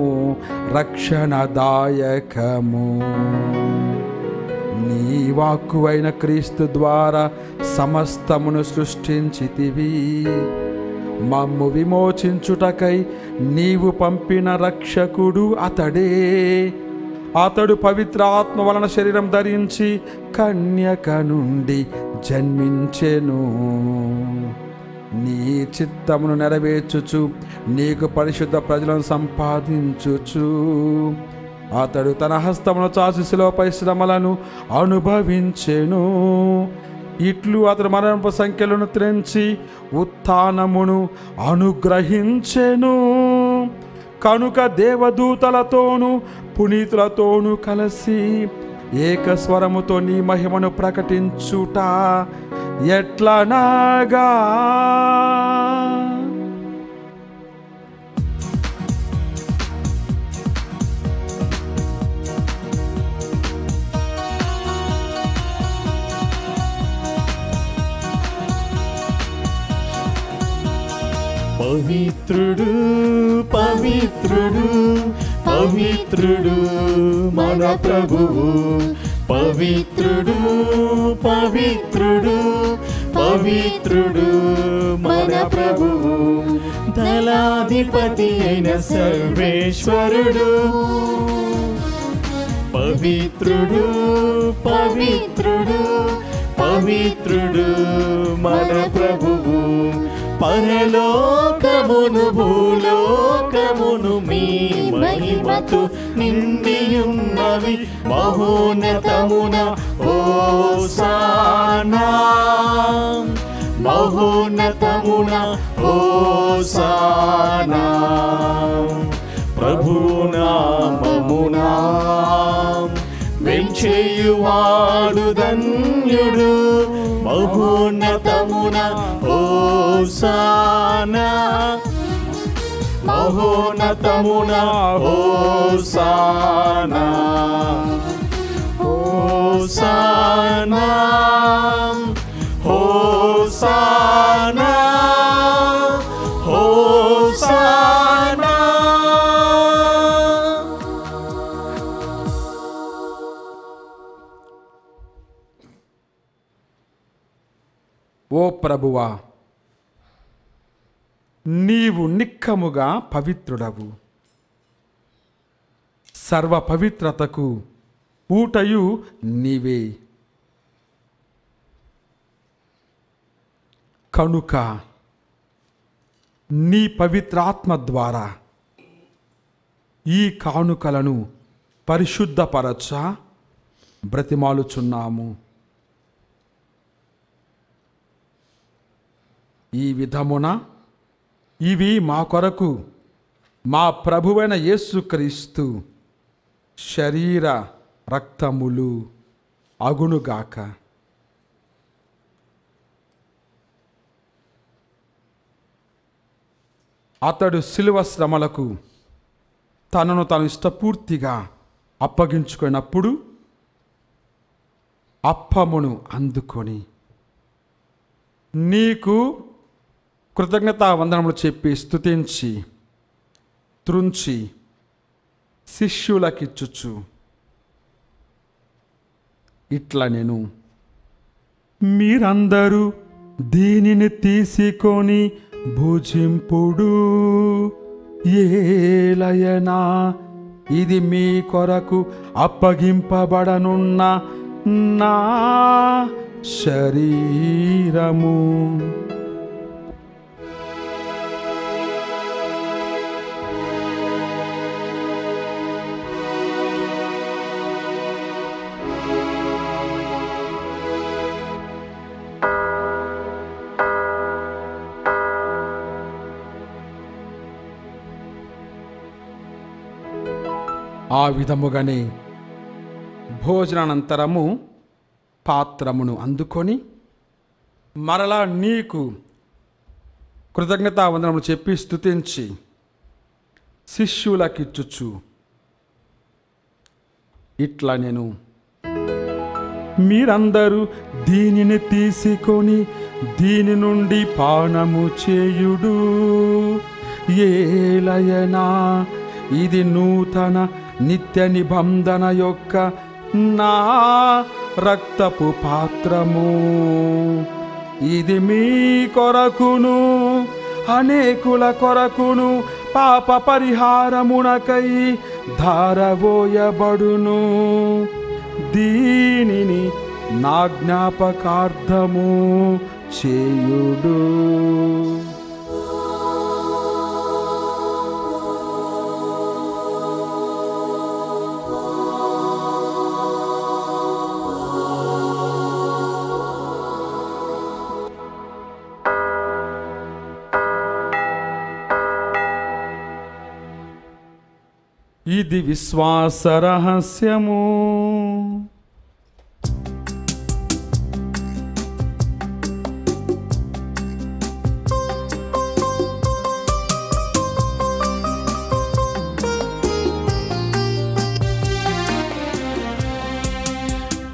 రక్షణదాయకము. నీ వాక్కువైన క్రీస్తు ద్వారా సమస్తమును సృష్టించితివి. మమ్ము విమోచించుటకై నీవు పంపిన రక్షకుడు అతడే. అతడు పవిత్ర ఆత్మ వలన శరీరం ధరించి కన్యక నుండి జన్మించెను. నీ చిత్తమును నెరవేర్చుచు నీకు పరిశుద్ధ ప్రజలను సంపాదించుచు అతడు తన హస్తమును చాచి శిలువపై శ్రమలను అనుభవించెను. ఇట్లు అతడు మరణపు సంఖ్యలను త్రెంచి ఉత్థానమును అనుగ్రహించెను. కనుక దేవదూతలతోనూ పునీతులతోనూ కలిసి ఏకస్వరముతో నీ మహిమను ప్రకటించుట ఎట్లనగా, పవిత్రుడు పవిత్రుడు పవిత్రుడు మన ప్రభువు. పవిత్రుడు పవిత్రుడు పవిత్రుడు మన ప్రభువు. దళాధిపతి అయిన సర్వేశ్వరుడు. పవిత్రుడు పవిత్రుడు పవిత్రుడు మన ప్రభువు. పరలోకమును భూలోకమును మీ మహిమతో నిండియున్నవి. మహోన్నతమున హోసానా, మహోన్నతమున హోసానా. ప్రభునామమునా వెంచేయువాడు ధన్యుడు. మహోన్నతమున హోసానా, మహోన్నతమున హోసానా. హోసానా హోసానా హోసానా. ఓ ప్రభువా, నీవు నిక్కముగా పవిత్రుడవు. సర్వ పవిత్రతకు ఊటయు నీవే. కనుక నీ పవిత్రాత్మ ద్వారా ఈ కానుకలను పరిశుద్ధపరచ బ్రతిమాలుచున్నాము. ఈ విధమున ఇవి మా కొరకు మా ప్రభువైన యేసుక్రీస్తు శరీర రక్తములు అగునుగాక. అతడు శిలువ శ్రమలకు తనను తాను ఇష్టపూర్తిగా అప్పగించుకున్నప్పుడు అప్పమును అందుకొని నీకు కృతజ్ఞతా వందనములు చెప్పి స్తుతించి త్రుంచి శిష్యులకిచ్చుచు ఇట్లా నేను, మీరందరూ దీనిని తీసుకొని భుజింపుడు, ఏలయనా ఇది మీ కొరకు అప్పగింపబడనున్న నా శరీరము. ఆ విధముగానే భోజనానంతరము పాత్రమును అందుకొని మరలా నీకు కృతజ్ఞతా వందనములు చెప్పి స్తుతించి శిష్యులకిచ్చుచు ఇట్లా నేను, మీరందరూ దీనిని తీసుకొని దీని నుండి పానము చేయుడు, ఏలయనా ఇది నూతన నిత్య నిబంధన యొక్క నా రక్తపు పాత్రము. ఇది మీ కొరకును అనేకుల కొరకును పాప పరిహారమునకై ధారవోయబడును. దీనిని నా జ్ఞాపకార్థము చేయుడు. ఇది విశ్వాస రహస్యము.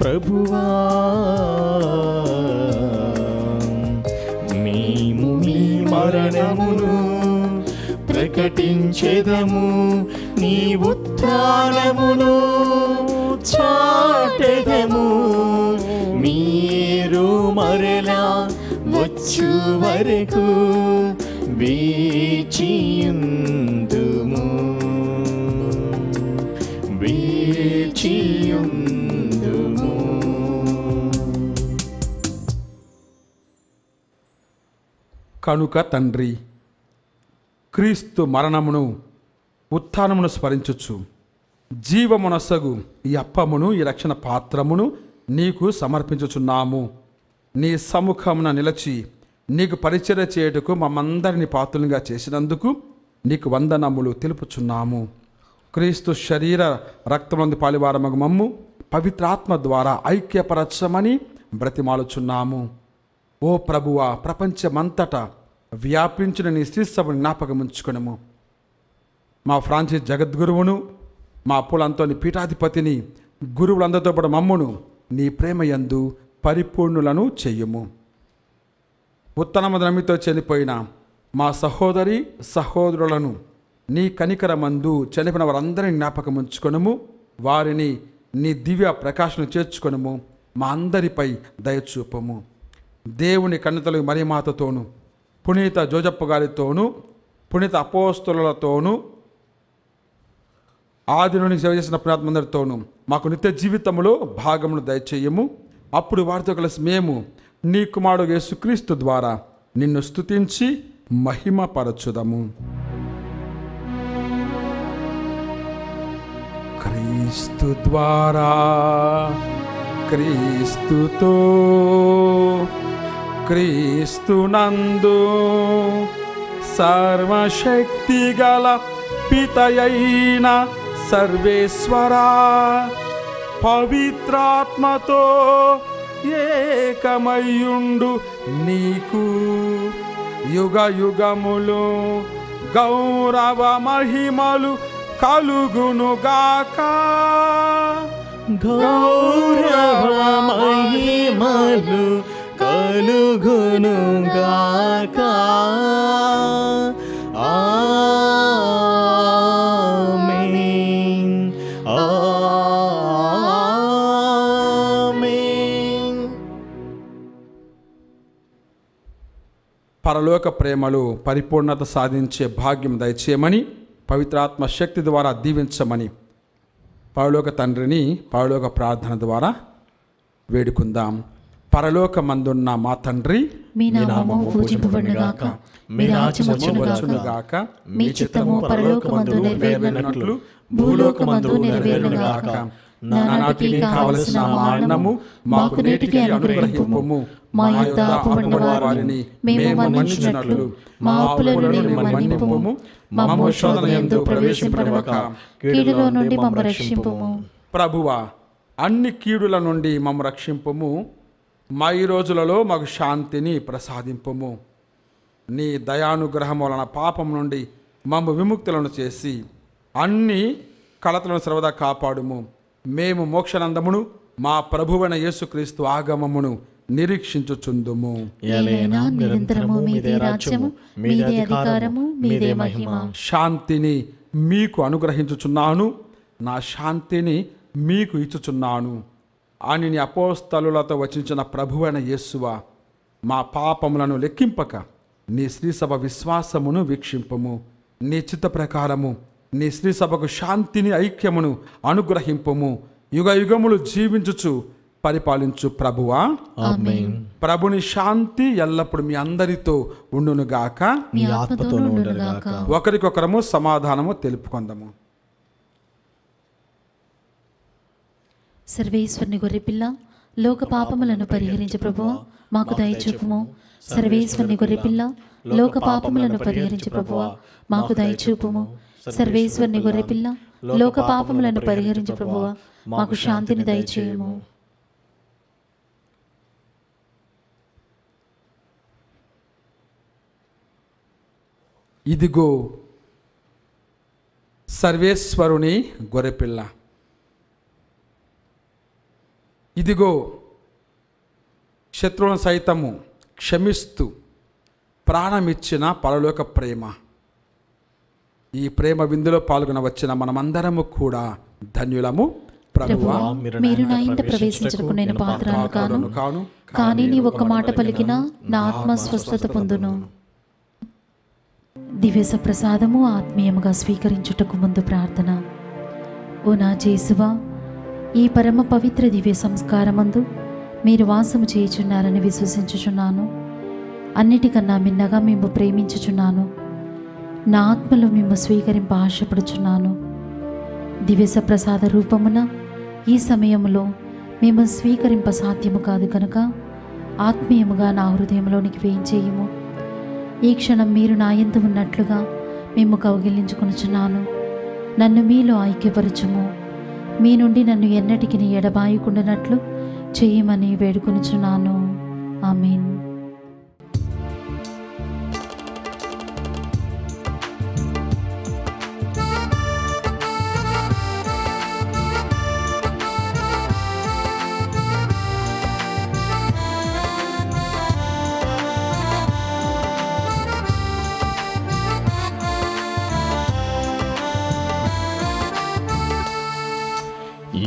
ప్రభువా మేము నీ మరణమును ప్రకటించెదము, నీ ఉత్థానమును చాటెదము. మీరు మరలా వచ్చు వరకు వేచియుందుము, వేచియుందుము. కనుక తండ్రి, క్రీస్తు మరణమును ఉత్థానమును స్మరించుచు జీవమునసగు ఈ అప్పమును ఈ రక్షణ పాత్రమును నీకు సమర్పించుచున్నాము. నీ సముఖమున నిలచి నీకు పరిచర్య చేయుటకు మమ్మందరిని పాత్రులుగా చేసినందుకు నీకు వందనములు తెలుపుచున్నాము. క్రీస్తు శరీర రక్తమందు పాలివారమగు మమ్ము పవిత్రాత్మ ద్వారా ఐక్యపరచమని బ్రతిమాలుచున్నాము. ఓ ప్రభువా, ప్రపంచమంతటా వ్యాపించిన నీ శ్రీసభను జ్ఞాపకముంచుకొనుము. మా ఫ్రాన్సిస్ జగద్గురువును, మా అప్పులంతోని పీఠాధిపతిని, గురువులందరితో పాటు మమ్మును నీ ప్రేమయందు పరిపూర్ణులను చెయ్యుము. ఉత్తనమదనమితో చనిపోయిన మా సహోదరి సహోదరులను నీ కనికరమందు చనిపోయిన వారందరినీ జ్ఞాపకముంచుకొనుము. వారిని నీ దివ్య ప్రకాశను చేర్చుకొనుము. మా అందరిపై దయచూపము. దేవుని కన్యతలు మరియమాతతోను, పునీత జోజప్ప గారితోనూ, పునీత అపోస్తలులతోనూ, ఆది నుండి సేవ చేసిన పుణ్యాత్మందరితోనూ మాకు నిత్య జీవితంలో భాగమును దయచేయము. అప్పుడు వారితో కలిసి మేము నీ కుమారుడు యేసుక్రీస్తు ద్వారా నిన్ను స్తుతించి మహిమపరచుదము. క్రీస్తు ద్వారా క్రీస్తుతో క్రీస్తునందు సర్వశక్తి గల పితయైన సర్వేశ్వరా పవిత్రాత్మతో ఏకమయ్యుండు నీకు యుగ యుగములు గౌరవ మహిమలు కలుగునుగాక. గౌరవ మహిమలు కలుగునుగాక. ఆమేన్ ఆమేన్. పరలోక ప్రేమలు పరిపూర్ణత సాధించే భాగ్యం దయచేయమని, పవిత్రాత్మ శక్తి ద్వారా దీవించమని పరలోక తండ్రిని పరలోక ప్రార్థన ద్వారా వేడుకుందాం. పరలోకమందున్న మా తండ్రి, మీ నామము పూజింపబడునుగాక, మీ రాజ్యము వచ్చునుగాక, మీ చిత్తము పరలోకమందు నెరవేరునట్లు భూలోకమందు నెరవేరునుగాక. నానాటికి కావలసిన మా అన్నము మాకు నేటికి అనుగ్రహింపుము. మా యొద్ద అప్పుబడిన వారిని మేము మన్నించినట్లు మా అప్పులను మన్నింపుము. మమ్ము శోధన యందు ప్రవేశింపనివ్వక కీడులో నుండి మమ్ము రక్షింపుము. ప్రభువా, అన్ని కీడుల నుండి మమ్ము రక్షింపుము. మా ఈ రోజులలో మాకు శాంతిని ప్రసాదింపుము. నీ దయానుగ్రహం వలన పాపం నుండి మమ్ము విముక్తులను చేసి అన్ని కలతలను సర్వదా కాపాడుము. మేము మోక్షనందమును మా ప్రభువైన యేసుక్రీస్తు ఆగమమును నిరీక్షించుచుందుము. ఏలైనా నిరంతరము మీదే రాజ్యము, మీదే అధికారము, మీదే మహిమ. శాంతిని మీకు అనుగ్రహించుచున్నాను, నా శాంతిని మీకు ఇచ్చుచున్నాను అని నీ అపోస్తలులతో వచించిన ప్రభువైన యేసువా, మా పాపములను లెక్కింపక నీ శ్రీసభ విశ్వాసమును వీక్షింపము. నీ చిత్త ప్రకారము నీ శ్రీసభకు శాంతిని ఐక్యమును అనుగ్రహింపము. యుగ యుగములు జీవించుచు పరిపాలించు ప్రభువా, ఆమేన్. ప్రభుని శాంతి ఎల్లప్పుడు మీ అందరితో ఉండునుగాక. మీ ఆత్మతోనూ ఉండునుగాక. ఒకరికొకరము సమాధానము తెలుపుకొందము. సర్వేశ్వరుని గొర్రెపిల్ల, లోక పాపములను పరిహరించు ప్రభువా, మాకు దయచూపుము. సర్వేశ్వరుని గొర్రెపిల్ల, లోక పాపములను పరిహరించు ప్రభువా, మాకు దయచూపుము. సర్వేశ్వరుని గొర్రెపిల్ల, లోక పాపములను పరిహరించు ప్రభువా, మాకు శాంతిని దయచేయుము. ఇదిగో సర్వేశ్వరుని గొర్రెపిల్ల, ఇదిగో శత్రువులను సైతము క్షమిస్తూ ప్రాణమిచ్చిన పరలోక ప్రేమ. ఈ ప్రేమ విందులో పాల్గొన వచ్చిన మనమందరము కూడా ధన్యులము. ప్రభువా, మీరు నా ఇంట ప్రవేశించటకు నేను పాత్రను కాను, కానీ నీ ఒక్క మాట పలికినా నా ఆత్మ స్వస్థత పొందును. దివ్య ప్రసాదము ఆత్మీయముగా స్వీకరించుటకు ముందు ప్రార్థన. ఓ నా జేసువా, ఈ పరమ పవిత్ర దివ్య సంస్కారమందు మీరు వాసము చేయుచున్నారని విశ్వసించుచున్నాను. అన్నిటికన్నా మిన్నగా మేము ప్రేమించుచున్నాను. నా ఆత్మలో మేము స్వీకరింప ఆశపడుచున్నాను. దివ్య ప్రసాద రూపమున ఈ సమయంలో మేము స్వీకరింప సాధ్యము కాదు కనుక ఆత్మీయముగా నా హృదయంలోనికి వేయించేయము. ఈ క్షణం మీరు నా యందు ఉన్నట్లుగా మేము కౌగిలించుకొనుచున్నాను. నన్ను మీలో ఐక్యపరచుము. మీ నుండి నన్ను ఎన్నటికి ఎడబాయకుండానట్లు చేయమని వేడుకొనుచున్నాను. ఆమేన్.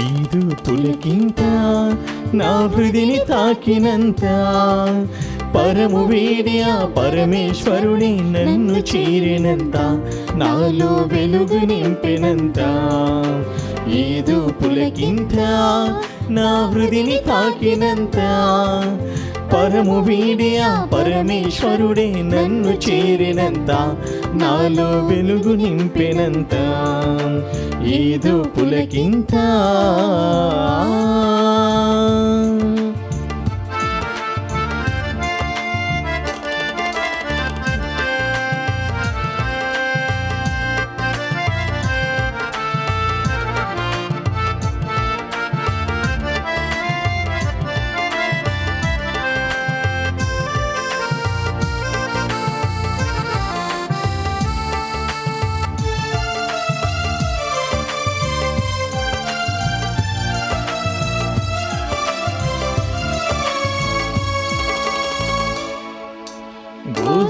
ఈదు పులకింత నా హృదిని తాకినంత, పరము వీడి ఆ పరమేశ్వరుని నన్ను చేరినంత, నాలో వెలుగు నింపినంత. ఈదు పులకింత నా హృదిని తాకినంత, పరము వీడి ఆ పరమేశ్వరుడే నన్ను చేరినంత, నాలో వెలుగు నింపినంత. ఏదో పులకింత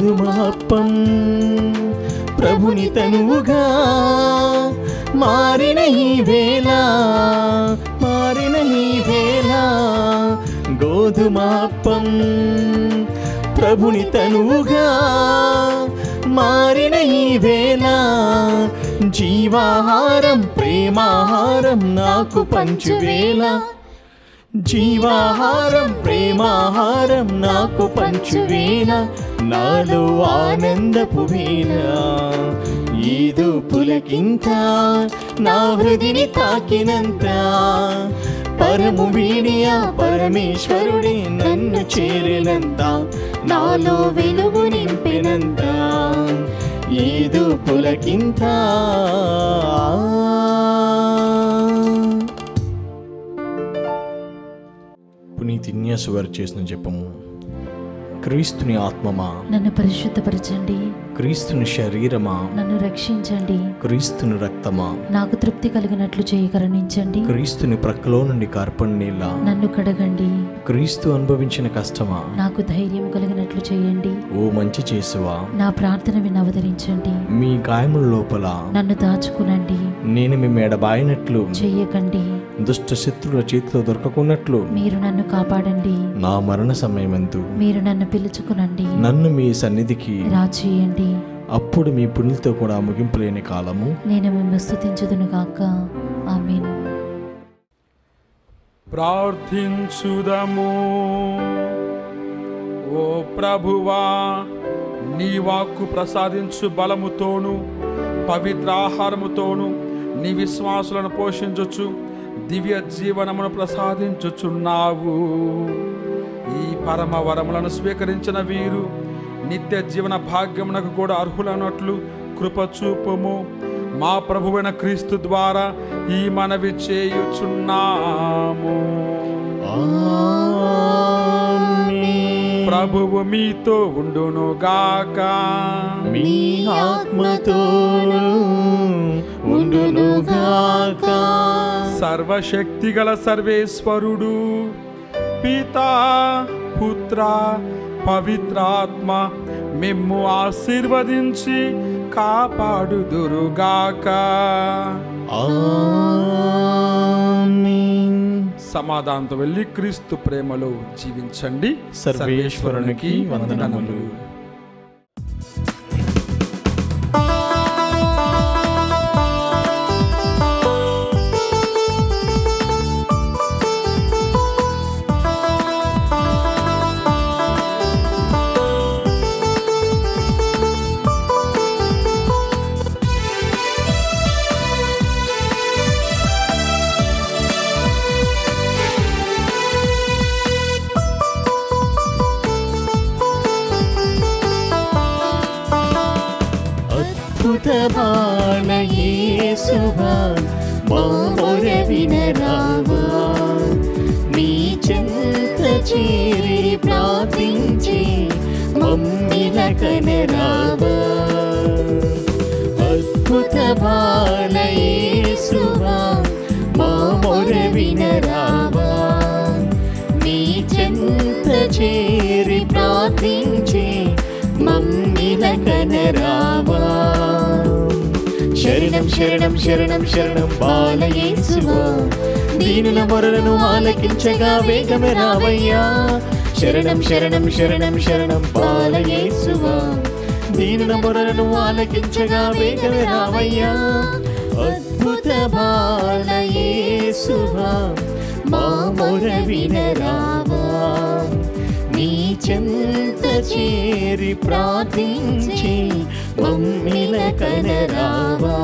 గోధుమప్పం ప్రభుని తనువుగా మారిన ఈ వేళ గోధుమప్పం ప్రభుని తనువుగా మారిన ఈ వేళ జీవాహారం ప్రేమాహారం నాకు పంచువేళ జీవాహారం ప్రేమాహారం నాకు పంచువేళ నాలో ఆనందపు వేళ ఏదో పులకింత నా హృదిని తాకినంత పరము వీడియా పరమేశ్వరుడే నన్ను చేరినంత నాలో వెలుగు నింపినంత ఏదో పులకింత పునీత్ ఇన్యాసు వారు చేసిన జపము. క్రీస్తుని ఆత్మమా నన్ను పరిశుద్ధపరచండి, క్రీస్తుని శరీరమా నన్ను రక్షించండి, క్రీస్తుని రక్తమా నాకు తృప్తి కలిగినట్లు చేయి కరుణించండి, క్రీస్తుని ప్రక్కలో నుండి కార్పణ నీళ్ళ నన్ను కడగండి, క్రీస్తు అనుభవించిన కష్టమా నాకు ధైర్యం కలిగినట్లు చేయండి, ఓ మంచి చేసువా నా ప్రార్థన విని అవతరించండి, మీ గాయముల లోపల నన్ను దాచుకునండి, నేను మీ మెడబాయినట్లు చెయ్యకండి, దుష్ట శత్రుల చేతిలో దొరకకున్నట్లు మీరు నన్ను కాపాడండి, నా మరణ సమయమందు మీరు నన్ను పిలుచుకునండి, నన్ను మీ సన్నిధికి రాచేయండి, అప్పుడు మీ పుణ్యులతో కూడా ముగింపులేని కాలము నేను మిమ్మల్ని స్తుతించుదును గాక. ఆమేన్. ప్రార్థించుదము. ఓ ప్రభువా, నీ వాక్కు ప్రసాదించు బలముతోను పవిత్రాహారముతోను నీ విశ్వాసులను పోషించుచు దివ్య జీవనమును ప్రసాదించుచున్నావు. ఈ పరమ వరములను స్వీకరించిన వీరు నిత్య జీవన భాగ్యమునకు కూడా అర్హులన్నట్లు కృపచూపుము. మా ప్రభువైన క్రీస్తు ద్వారా ఈ మనవి చేయుచున్నాము. ప్రభువు మీతో ఉండునుగాక, మీ ఆత్మతోను ఉండునుగాక. సర్వశక్తిగల సర్వేశ్వరుడు పితా పుత్ర పవిత్రాత్మ మిమ్ము ఆశీర్వదించి కాపాడుదురుగాక. ఆమేన్. సమాధానంతో వెళ్ళి క్రీస్తు ప్రేమలో జీవించండి. సర్వేశ్వరునికి వందనములు. యేసువా మా మొర వినరావా, నీ చెంత చేరి ప్రార్థించి మమ్మిల కనరావా. అద్భుత బాల యేసువా మా మొర వినరావా, నీ చెంత చేరి ప్రార్థించి మమ్మిల కనరావా. శరణం శరణం శరణం శరణం బాల యేసువా, దీనుల మొరలను ఆలకించగా వేగమే రావయ్యా. శరణం శరణం శరణం శరణం బాల యేసువా, దీనుల మొరలను ఆలకించగా వేగమే రావయ్యా. అద్భుత బాల యేసువా మా మొర వినరావా, నీ చెంత చేరి ప్రార్థించి మమ్మిల కనరావా.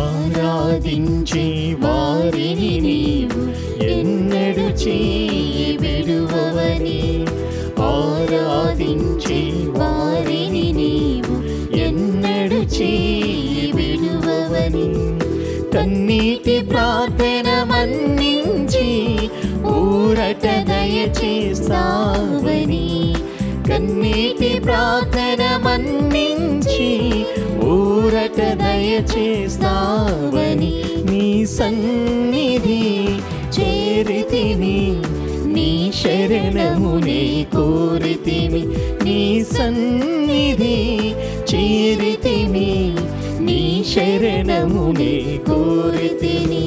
ఆరాధించే వారిని నీవు ఎన్నడు చేయి విడువవని, ఆరాధించే వారిని నీవు ఎన్నడు చేయి విడువవని, కన్నీటి ప్రార్థన మన్నించి ఊరట దయచేస్తావని, కన్నీటి ప్రార్థన మన్నించి ఊరట దయచేస్తావని, నీ సన్నిధి చేరితిని, నీ శరణమునే కోరితిని, నీ సన్నిధి చేరితిని, నీ శరణమునే కోరితిని.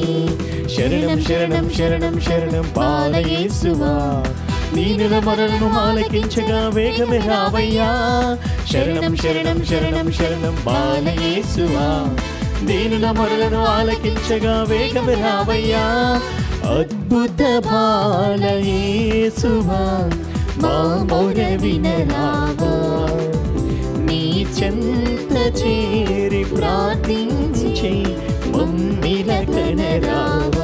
శరణం శరణం శరణం శరణం బాలయేసువా, దీనుల మొరలను ఆలకించగా వేగమే రావయ్యా. శరణం శరణం శరణం శరణం బాలయేసువా, దీనుల మొరలను ఆలకించగా వేగమే రావయ్యా. అద్భుత బాలయేసువా, మా మొర వినరావా, నీ చెంత చేరి ప్రార్థించి మమ్మిల కనరావా.